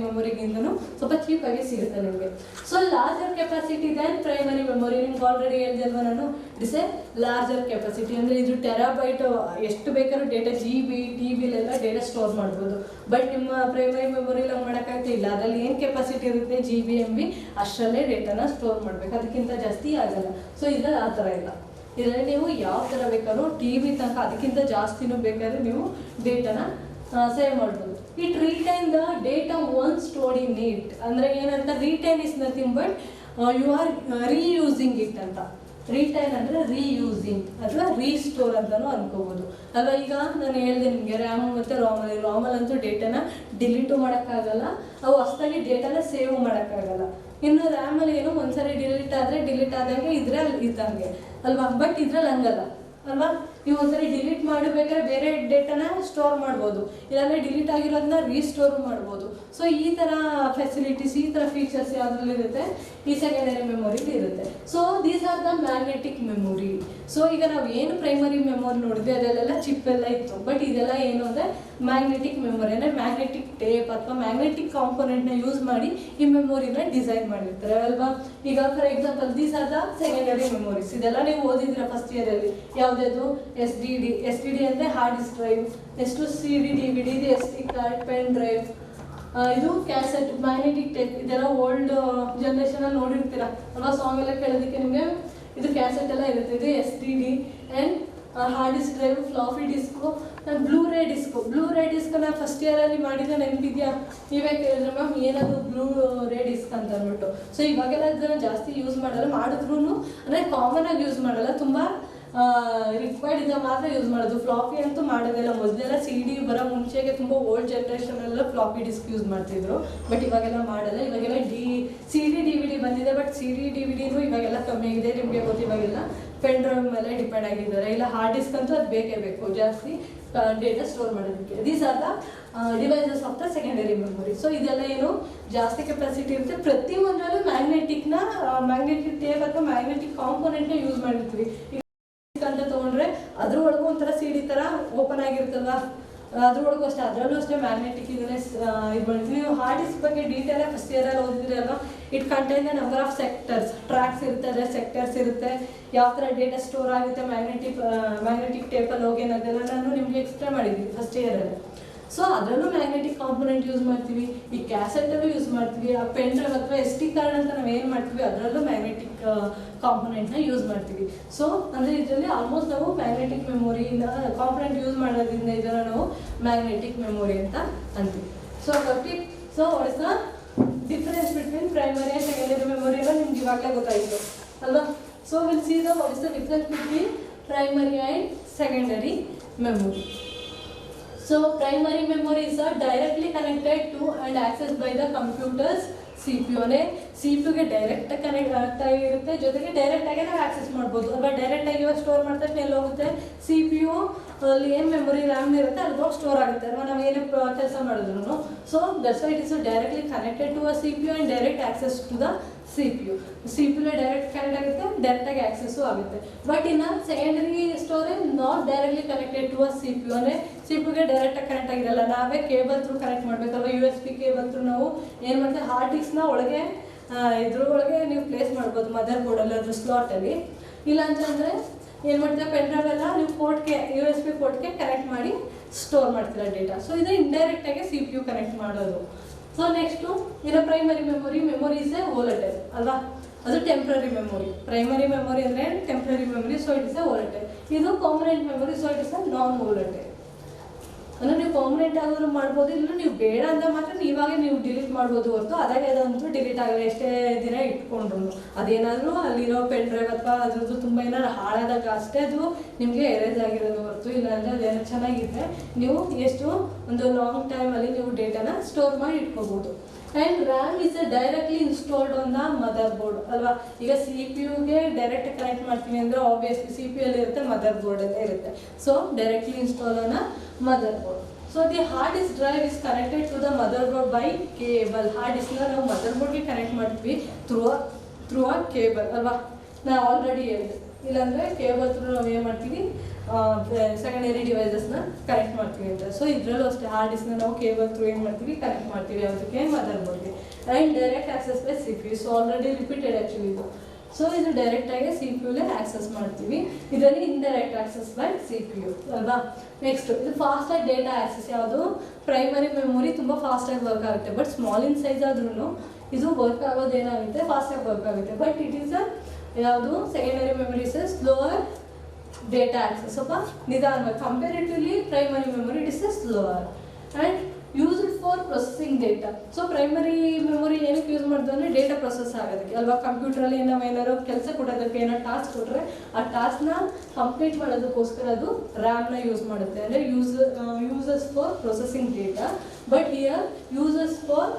ಮೆಮೊರಿಗಿಂತನೂ ಸ್ವಲ್ಪ ಚೀಪಾಗಿ ಸಿಗುತ್ತೆ ನಿಮಗೆ. So larger capacity than primary memory. ನಿಮ್ಗೆ ಆಲ್ರೆಡಿ ಹೇಳಿದಲ್ವ ನಾನು, ಇಟ್ಸ್ ಎ ಲಾರ್ಜರ್ ಕೆಪಾಸಿಟಿ. ಅಂದರೆ ಇದು ಟೆರಾಬೈಟ್ ಎಷ್ಟು ಬೇಕಾದ್ರೂ ಡೇಟಾ GB ಡೇಟಾ ಸ್ಟೋರ್ ಮಾಡ್ಬೋದು. ಬಟ್ ನಿಮ್ಮ ಪ್ರೈಮರಿ ಮೆಮೊರಿಲಿ ಹಂಗೆ ಮಾಡೋಕ್ಕಾಗ್ತಿಲ್ಲ. ಅದರಲ್ಲಿ ಏನು ಕೆಪಾಸಿಟಿ ಇರುತ್ತೆ GB MB ಅಷ್ಟರಲ್ಲೇ ಡೇಟಾನ ಸ್ಟೋರ್ ಮಾಡಬೇಕು, ಅದಕ್ಕಿಂತ ಜಾಸ್ತಿ ಆಗಲ್ಲ. ಸೊ ಇದರಲ್ಲಿ ಆ ಥರ ಇಲ್ಲ. ಇದರಲ್ಲಿ ನೀವು ಯಾವ ಥರ ಬೇಕಾದ್ರೂ TB ತನಕ ಅದಕ್ಕಿಂತ ಜಾಸ್ತಿನೂ ಬೇಕಾದ್ರೆ ನೀವು ಡೇಟಾನ ಸೇವ್ ಮಾಡ್ಬೋದು. It retain the data once stored in it. ಅಂದರೆ ಏನಂತ, retain is nothing but you are reusing it ಅಂತ. ರಿಟೈನ್ ಅಂದರೆ ರೀಯೂಸಿಂಗ್ ಅಥವಾ ರೀಸ್ಟೋರ್ ಅಂತಲೂ ಅನ್ಕೋಬೋದು ಅಲ್ವಾ. ಈಗ ನಾನು ಹೇಳಿದೆ ನಿಮಗೆ ರ್ಯಾಮ್ ಮತ್ತು ರಾಮಲ್ ಅಂತೂ ಡೇಟಾನ ಡಿಲೀಟು ಮಾಡೋಕ್ಕಾಗಲ್ಲ, ಅವು ಹೊಸದಾಗಿ ಡೇಟಾನ ಸೇವ್ ಮಾಡೋಕ್ಕಾಗಲ್ಲ. ಇನ್ನು ರ್ಯಾಮಲ್ಲಿ ಏನು ಒಂದ್ಸರಿ ಡಿಲೀಟ್ ಆದಂಗೆ ಇದ್ರಲ್ಲಿ ಇದ್ದಂಗೆ ಅಲ್ವಾ. ಬಟ್ ಇದ್ರಲ್ಲಿ ಹಂಗಲ್ಲ ಅಲ್ವಾ. ನೀವು ಒಂದ್ಸರಿ ಡಿಲೀಟ್ ಮಾಡಬೇಕಾದ್ರೆ ಬೇರೆ ಡೇಟಾನ ಸ್ಟೋರ್ ಮಾಡ್ಬೋದು, ಇಲ್ಲಾಂದರೆ ಡಿಲೀಟ್ ಆಗಿರೋದನ್ನ ರೀಸ್ಟೋರ್ ಮಾಡ್ಬೋದು. ಸೊ ಈ ಥರ ಫೆಸಿಲಿಟೀಸ್, ಈ ಥರ ಫೀಚರ್ಸ್ ಯಾವುದ್ರಲ್ಲಿ ಇರುತ್ತೆ, ಈ ಸೆಕೆಂಡರಿ ಮೆಮೊರಿಲಿ ಇರುತ್ತೆ. So these are the magnetic memory. So ಈಗ ನಾವು ಏನು ಪ್ರೈಮರಿ ಮೆಮೊರಿ ನೋಡಿದ್ವಿ ಅದರಲ್ಲೆಲ್ಲ ಚಿಪ್ ಎಲ್ಲ ಇತ್ತು, ಬಟ್ ಇದೆಲ್ಲ ಏನು ಅಂದರೆ ಮ್ಯಾಗ್ನೆಟಿಕ್ ಮೆಮೊರಿ. ಅಂದರೆ ಮ್ಯಾಗ್ನೆಟಿಕ್ ಟೇಪ್ ಅಥವಾ ಮ್ಯಾಗ್ನೆಟಿಕ್ ಕಾಂಪೊನೆಂಟ್ನ ಯೂಸ್ ಮಾಡಿ ಈ ಮೆಮೊರಿನ ಡಿಸೈನ್ ಮಾಡಿರ್ತಾರೆ ಅಲ್ವಾ. ಈಗ for example these are the secondary memories. ಇದೆಲ್ಲ ನೀವು ಓದಿದ್ರೆ ಫಸ್ಟ್ ಇಯರಲ್ಲಿ. ಯಾವುದಾದ್ರು ಎಸ್ ಡಿ ಡಿ ಅಂದರೆ hard disk drive, next CD DVD, ಇದು SD ಕಾರ್ಡ್, ಪೆನ್ ಡ್ರೈವ್, ಇದು ಕ್ಯಾಸೆಟ್, ಮ್ಯಾಗ್ನೆಟಿಕ್ ಟೇಪ್. ಇದೆಲ್ಲ ಓಲ್ಡ್ ಜನ್ರೇಷನಲ್ಲಿ ನೋಡಿರ್ತೀರ ಅಲ್ವಾ. ಸಾಂಗ್ ಎಲ್ಲ ಕೇಳೋದಕ್ಕೆ ನಿಮಗೆ ಇದು ಕ್ಯಾಸೆಟ್ ಎಲ್ಲ ಇರುತ್ತೆ. ಇದು STD and hard disk drive, floppy disk, Blu-ray ಡಿಸ್ಕನ್ನ ಫಸ್ಟ್ ಇಯರಲ್ಲಿ ಮಾಡಿದ್ರೆ ನೆನಪಿದೆಯಾ? ನೀವೇ ಕೇಳಿದ್ರೆ ಮ್ಯಾಮ್ ಏನದು ಬ್ಲೂರೇ ಡಿಸ್ಕ್ ಅಂತ ಅಂದ್ಬಿಟ್ಟು. ಸೊ ಇವಾಗೆಲ್ಲ ಅದನ್ನು ಜಾಸ್ತಿ ಯೂಸ್ ಮಾಡಲ್ಲ, ಮಾಡಿದ್ರೂ ಅಂದರೆ ಕಾಮನ್ ಆಗಿ ಯೂಸ್ ಮಾಡಲ್ಲ, ತುಂಬ ರಿಕ್ವೈರ್ಡ್ ಇದ್ದಾಗ ಮಾತ್ರ ಯೂಸ್ ಮಾಡೋದು. ಫ್ಲಾಪಿ ಅಂತೂ ಮಾಡೋದಿಲ್ಲ. ಮೊದಲೆಲ್ಲ CD ಬರೋ ಮುಂಚೆಗೆ ತುಂಬ ಓಲ್ಡ್ ಜನ್ರೇಷನೆಲ್ಲ ಫ್ಲಾಪಿ ಡಿಸ್ಕ್ ಯೂಸ್ ಮಾಡ್ತಿದ್ರು, ಬಟ್ ಇವಾಗೆಲ್ಲ ಮಾಡಲ್ಲ. ಇವಾಗೆಲ್ಲ CD DVD ಬಂದಿದೆ, ಬಟ್ CD DVDನೂ ಇವಾಗೆಲ್ಲ ಕಮ್ಮಿ ಆಗಿದೆ. ನಿಮಗೆ ಗೊತ್ತು, ಇವಾಗೆಲ್ಲ ಪೆನ್ ಡ್ರೈವ್ ಮೇಲೆ ಡಿಪೆಂಡ್ ಆಗಿದ್ದಾರೆ. ಇಲ್ಲ ಹಾರ್ಡ್ ಡಿಸ್ಕ್ ಅಂತೂ ಅದು ಬೇಕೇ ಬೇಕು ಜಾಸ್ತಿ ಡೇಟಾ ಸ್ಟೋರ್ ಮಾಡೋದಕ್ಕೆ. These are the devices of the secondary memory. So ಇದೆಲ್ಲ ಏನು ಜಾಸ್ತಿ ಕೆಪಾಸಿಟಿ ಇರುತ್ತೆ. ಪ್ರತಿಯೊಂದರಲ್ಲೂ ಮ್ಯಾಗ್ನೆಟಿಕ್ ಟೇಪ್ ಅಥವಾ ಮ್ಯಾಗ್ನೆಟಿಕ್ ಕಾಂಪೊನೆಂಟ್ನ ಯೂಸ್ ಮಾಡಿರ್ತೀವಿ ಅಂತ ತೊಗೊಂಡ್ರೆ ಅದ್ರೊಳಗೂ ಒಂಥರ CD ಥರ ಓಪನ್ ಆಗಿರುತ್ತಲ್ವ, ಅದ್ರೊಳಗೂ ಅಷ್ಟೇ, ಅದರಲ್ಲೂ ಅಷ್ಟೇ ಮ್ಯಾಗ್ನೆಟಿಕ್ ಇದನ್ನೇ ಇದು ಮಾಡ್ತೀವಿ. ನೀವು ಹಾರ್ಡ್ ಡಿಸ್ಕ್ ಬಗ್ಗೆ ಡೀಟೇಲಾಗಿ ಫಸ್ಟ್ ಇಯರಲ್ಲಿ ಓದಿದ್ರಿ ಅಲ್ವಾ. It contain the number of sectors, tracks ಇರುತ್ತೆ, ಅದರ ಸೆಕ್ಟರ್ಸ್ ಇರುತ್ತೆ, ಯಾವ ಥರ ಡೇಟಾ ಸ್ಟೋರ್ ಆಗುತ್ತೆ ಮ್ಯಾಗ್ನೆಟಿಕ್ ಟೇಪಲ್ಲಿ ಹೋಗಿ ಅನ್ನೋದೆಲ್ಲ ನಾನು ನಿಮಗೆ ಎಕ್ಸ್ಪ್ಲೇನ್ ಮಾಡಿದ್ವಿ ಫಸ್ಟ್ ಇಯರಲ್ಲಿ. ಸೊ ಅದರಲ್ಲೂ ಮ್ಯಾಗ್ನೆಟಿಕ್ ಕಾಂಪೊನೆಂಟ್ ಯೂಸ್ ಮಾಡ್ತೀವಿ, ಈ ಕ್ಯಾಸೆಟಲ್ಲೂ ಯೂಸ್ ಮಾಡ್ತೀವಿ, ಆ ಪೆನ್ ಡ್ರೈವ್ ಅಥವಾ SD ಕಾರ್ಡ್ ಅಂತ ನಾವು ಏನು ಮಾಡ್ತೀವಿ ಅದರಲ್ಲೂ ಮ್ಯಾಗ್ನೆಟಿಕ್ ಕಾಂಪೊನೆಂಟ್ನ ಯೂಸ್ ಮಾಡ್ತೀವಿ. ಸೊ ಅಂದರೆ ಇದರಲ್ಲಿ ಆಲ್ಮೋಸ್ಟ್ ನಾವು ಮ್ಯಾಗ್ನೆಟಿಕ್ ಮೆಮೊರಿಯಿಂದ ಕಾಂಪೊನೆಂಟ್ ಯೂಸ್ ಮಾಡೋದ್ರಿಂದ ಇದನ್ನು ನಾವು ಮ್ಯಾಗ್ನೆಟಿಕ್ ಮೆಮೊರಿ ಅಂತ ಅಂತೀವಿ. So what is the difference between primary and secondary memory ಎಲ್ಲ ನಿಮ್ಗೆ ಇವಾಗಲೇ ಗೊತ್ತಾಯಿತು ಅಲ್ವಾ. So will see the what is the difference between primary and secondary memory. So primary memory is directly connected to and accessed by the computer's CPU. ಅಂದರೆ CPU ಗೆ direct connect ಆಗಿರುತ್ತೆ, ಜೊತೆಗೆ direct ಆಗಿ ನಾವು ಆಕ್ಸೆಸ್ ಮಾಡ್ಬೋದು ಅಲ್ವಾ. Direct ಆಗಿ ಇವಾಗ ಸ್ಟೋರ್ ಮಾಡಿದ ತಕ್ಷಣ ಎಲ್ಲಿ ಹೋಗುತ್ತೆ, CPU ಅಲ್ಲಿ ಏನು ಮೆಮೊರಿ ರ್ಯಾಮ್ ಇರುತ್ತೆ ಅಲ್ಲಿ ಹೋಗಿ ಸ್ಟೋರ್ ಆಗುತ್ತೆ ಅಲ್ವಾ, ನಾವು ಏನೇ ಕೆಲಸ ಮಾಡಿದ್ರು. So that's why it is directly connected to a CPU and direct access to the CPU direct connect ಆಗುತ್ತೆ, ಡೈರೆಕ್ಟಾಗಿ ಆಕ್ಸೆಸ್ಸು ಆಗುತ್ತೆ. ಬಟ್ ಇನ್ನು secondary storage not directly connected to a CPU. ಅಂದರೆ CPUಗೆ ಡೈರೆಕ್ಟಾಗಿ ಕನೆಕ್ಟ್ ಆಗಿರಲ್ಲ, ನಾವೇ ಕೇಬಲ್ ಥ್ರೂ ಕನೆಕ್ಟ್ ಮಾಡಬೇಕಲ್ವ. USB ಕೇಬಲ್ ಥ್ರೂ ನಾವು ಏನು ಮಾಡ್ತೀವಿ, ಹಾರ್ಡ್ ಡಿಸ್ಕ್ನ ಒಳಗೆ ಇದ್ರೊಳಗೆ ನೀವು ಪ್ಲೇಸ್ ಮಾಡ್ಬೋದು, ಮದರ್ ಬೋರ್ಡಲ್ಲಿ ಅದ್ರ ಸ್ಲಾಟಲ್ಲಿ. ಇಲ್ಲ ಅಂತಂದರೆ ಏನು ಮಾಡ್ತೀರಾ, ಪೆನ್ ಡ್ರೈವ್ ಎಲ್ಲ ನೀವು ಪೋರ್ಟ್ಗೆ USB ಪೋರ್ಟ್ಗೆ ಕನೆಕ್ಟ್ ಮಾಡಿ ಸ್ಟೋರ್ ಮಾಡ್ತೀರಾ ಡೇಟಾ. ಸೊ ಇದು ಇಂಡೈರೆಕ್ಟಾಗಿ CPU ಕನೆಕ್ಟ್ ಮಾಡೋದು. ಸೊ ನೆಕ್ಸ್ಟು ಇನ್ನು primary memory is a volatile ಅಲ್ವಾ, ಅದು ಟೆಂಪ್ರರಿ ಮೆಮೊರಿ. ಪ್ರೈಮರಿ ಮೆಮೊರಿ ಅಂದರೆ temporary memory, so it is a volatile. ಇದು permanent memory, so it is a non volatile. ಅಂದರೆ ನೀವು ಪರ್ಮನೆಂಟ್ ಆದರೂ ಮಾಡ್ಬೋದು, ಇಲ್ಲ ನೀವು ಬೇಡ ಅಂತ ಮಾತ್ರ ಇವಾಗ ನೀವು ಡಿಲೀಟ್ ಮಾಡ್ಬೋದು ಹೊರತು ಅದಾಗೆ ಅದಂತೂ ಡಿಲೀಟ್ ಆಗಲ್ಲ ಎಷ್ಟೇ ದಿನ ಇಟ್ಕೊಂಡ್ರು. ಅದೇನಾದರೂ ಅಲ್ಲಿರೋ ಪೆನ್ ಡ್ರೈವ್ ಅಥವಾ ಅದ್ರದ್ದು ತುಂಬ ಏನಾದ್ರು ಹಾಳಾದಾಗ ಅಷ್ಟೇ ಅದು ನಿಮಗೆ ಎರೇಜ್ ಆಗಿರೋದು ಹೊರತು, ಇಲ್ಲಾಂದರೆ ಅದೇನೋ ಚೆನ್ನಾಗಿದ್ದರೆ ನೀವು ಎಷ್ಟು ಒಂದು ಲಾಂಗ್ ಟೈಮಲ್ಲಿ ನೀವು ಡೇಟಾನ ಸ್ಟೋರ್ ಮಾಡಿ ಇಟ್ಕೋಬೋದು. And RAM is directly installed on the mother board ಅಲ್ವಾ. ಈಗ CPU ಡೈರೆಕ್ಟ್ ಕನೆಕ್ಟ್ ಮಾಡ್ತೀನಿ ಅಂದರೆ ಆಬ್ವಿಯಸ್ಲಿ CPU ಅಲ್ಲಿ ಇರುತ್ತೆ, ಮದರ್ ಬೋರ್ಡಲ್ಲೇ ಇರುತ್ತೆ. So directly install on motherboard. So the hard disk drive is connected to the motherboard by cable. Hard ಡಿಸ್ಕ್ನ ನಾವು ಮದರ್ ಬೋರ್ಡ್ಗೆ ಕನೆಕ್ಟ್ ಮಾಡ್ತೀವಿ ಥ್ರೂ ಅ ಕೇಬಲ್ ಅಲ್ವಾ, ನಾನು ಆಲ್ರೆಡಿ ಹೇಳಿದೆ. ಇಲ್ಲಾಂದರೆ ಕೇಬಲ್ ಥ್ರೂ ನಾವು ಏನು ಮಾಡ್ತೀವಿ, ಸೆಕೆಂಡರಿ ಡಿವೈಸಸ್ನ ಕನೆಕ್ಟ್ ಮಾಡ್ತೀವಿ ಅಂತ. ಸೊ ಇದರಲ್ಲೂ ಅಷ್ಟೇ ಹಾರ್ಡ್ ಡಿಸ್ಕ್ನ ನಾವು ಕೇಬಲ್ ಥ್ರೂ ಏನು ಮಾಡ್ತೀವಿ, ಕನೆಕ್ಟ್ ಮಾಡ್ತೀವಿ ಅದಕ್ಕೆ ಮದರ್ ಬೋರ್ಡ್ಗೆ. And direct access by CPU. So already repeated actually ಇದು. ಸೊ ಇದು ಡೈರೆಕ್ಟಾಗಿ CPU ಆಕ್ಸೆಸ್ ಮಾಡ್ತೀವಿ, ಇದರಲ್ಲಿ ಇಂಡೈರೆಕ್ಟ್ ಆಕ್ಸೆಸ್ ಬೈ CPU ಅಲ್ವಾ. ನೆಕ್ಸ್ಟ್ ಇದು ಫಾಸ್ಟಾಗಿ ಡೇಟಾ ಆಕ್ಸೆಸ್. ಯಾವುದು ಪ್ರೈಮರಿ ಮೆಮೊರಿ ತುಂಬ ಫಾಸ್ಟಾಗಿ ವರ್ಕ್ ಆಗುತ್ತೆ, ಬಟ್ ಸ್ಮಾಲ್ ಇನ್ ಸೈಜ್ ಆದ್ರೂ ಇದು ವರ್ಕ್ ಆಗೋದೇನಾಗುತ್ತೆ, ಫಾಸ್ಟಾಗಿ ವರ್ಕ್ ಆಗುತ್ತೆ. ಬಟ್ ಇಟ್ ಈಸ್ ಯಾವುದು secondary memories slower data access, ಸ್ವಲ್ಪ ನಿಧಾನವಾಗಿ. Comparatively primary memory it is slower and used for processing data. So primary memory ಏನಕ್ಕೆ ಯೂಸ್ ಮಾಡ್ತೀವಿ ಅಂದರೆ ಡೇಟಾ ಪ್ರೊಸೆಸ್ ಆಗೋದಕ್ಕೆ ಅಲ್ವಾ. ಕಂಪ್ಯೂಟ್ರಲ್ಲಿ ನಾವು ಏನಾದ್ರು ಕೆಲಸ ಕೊಡೋದಕ್ಕೆ ಏನಾದ್ರು ಟಾಸ್ಕ್ ಕೊಟ್ಟರೆ ಆ ಟಾಸ್ಕ್ನ ಕಂಪ್ಲೀಟ್ ಮಾಡೋದಕ್ಕೋಸ್ಕರ ಅದು ರ್ಯಾಮ್ನ ಯೂಸ್ ಮಾಡುತ್ತೆ. ಅಂದರೆ uses for processing data, but here uses for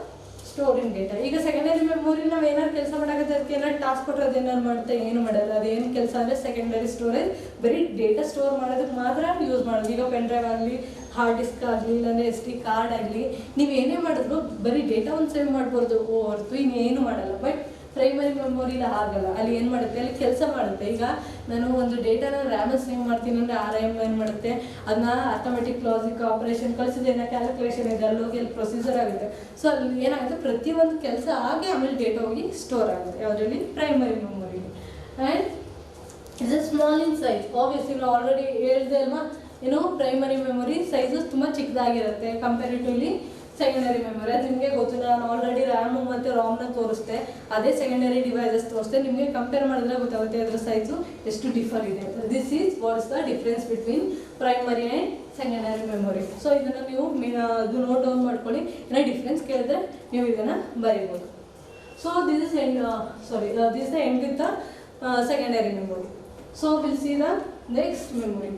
storing data. ಈಗ ಸೆಕೆಂಡರಿ ಮೆಮೊರಿ ನಾವು ಏನಾದ್ರು ಕೆಲಸ ಮಾಡೋಕ್ಕೆ ಅದಕ್ಕೆ ಏನಾದ್ರು ಟಾಸ್ಕ್ ಕೊಟ್ಟರೆ ಅದೇನಾದ್ರು ಮಾಡುತ್ತೆ, ಏನು ಮಾಡಲ್ಲ. ಅದೇನು ಕೆಲಸ ಅಂದರೆ ಸೆಕೆಂಡರಿ ಸ್ಟೋರೇಜ್, ಬರೀ ಡೇಟಾ ಸ್ಟೋರ್ ಮಾಡೋದಕ್ಕೆ ಮಾತ್ರ ಯೂಸ್ ಮಾಡೋದು. ಈಗ ಪೆನ್ ಡ್ರೈವ್ ಆಗಲಿ, ಹಾರ್ಡ್ ಡಿಸ್ಕ್ ಆಗಲಿ, ಇಲ್ಲಾಂದರೆ SD ಕಾರ್ಡ್ ಆಗಲಿ, ನೀವು ಏನೇ ಮಾಡಿದ್ರು ಬರೀ ಡೇಟಾ ಒಂದು ಸೇವ್ ಮಾಡ್ಬೋದು ಹೊರತು ಇನ್ನೇನು ಮಾಡಲ್ಲ. ಬಟ್ ಪ್ರೈಮರಿ ಮೆಮೊರಿಲಿ ಆಗಲ್ಲ, ಅಲ್ಲಿ ಏನು ಮಾಡುತ್ತೆ, ಅಲ್ಲಿ ಕೆಲಸ ಮಾಡುತ್ತೆ. ಈಗ ನಾನು ಒಂದು ಡೇಟಾನ ರ್ಯಾಮಲ್ಲಿ ಸೇವ್ ಮಾಡ್ತೀನಿ ಅಂದರೆ RAM ಏನು ಮಾಡುತ್ತೆ, ಅದನ್ನ ಆಟೋಮೆಟಿಕ್ ಲಾಜಿಕ್ ಆಪರೇಷನ್ ಕಳಿಸಿದೇನೋ ಕ್ಯಾಲ್ಕುಲೇಷನ್ ಇದೆ, ಅಲ್ಲಿ ಹೋಗಿ ಅಲ್ಲಿ ಪ್ರೊಸೀಜರ್ ಆಗುತ್ತೆ. ಸೊ ಅಲ್ಲಿ ಏನಾಗುತ್ತೆ, ಪ್ರತಿಯೊಂದು ಕೆಲಸ ಆಗಿ ಆಮೇಲೆ ಡೇಟಾ ಹೋಗಿ ಸ್ಟೋರ್ ಆಗುತ್ತೆ ಯಾವುದರಲ್ಲಿ, primary memory. And it's A small in size. Obviously ನಾವು ಆಲ್ರೆಡಿ ಹೇಳಿದೆ ಅಲ್ವಾ, ಏನು ಪ್ರೈಮರಿ ಮೆಮೊರಿ ಸೈಜು ತುಂಬ ಚಿಕ್ಕದಾಗಿರುತ್ತೆ ಕಂಪೇರಿಟಿವ್ಲಿ ಸೆಕೆಂಡರಿ ಮೆಮೊರಿ. ಅದು ನಿಮಗೆ ಗೊತ್ತು, ನಾನು ಆಲ್ರೆಡಿ ರ್ಯಾಮು ಮತ್ತು ರಾಮ್ನ ತೋರಿಸ್ದೆ, ಅದೇ ಸೆಕೆಂಡರಿ ಡಿವೈಸಸ್ ತೋರಿಸ್ದೆ. ನಿಮಗೆ ಕಂಪೇರ್ ಮಾಡಿದ್ರೆ ಗೊತ್ತಾಗುತ್ತೆ ಅದರ ಸೈಜು ಎಷ್ಟು ಡಿಫರ್ ಇದೆ. This is what is the difference between primary and secondary memory. So ಇದನ್ನು ನೀವು ಅದು ನೋಟ್ ಡೌನ್ ಮಾಡ್ಕೊಳ್ಳಿ, ಏನೋ ಡಿಫ್ರೆನ್ಸ್ ಕೇಳಿದ್ರೆ ನೀವು ಇದನ್ನು ಬರೀಬೋದು. So this is this the end with the secondary memory. So we'll see the next memory.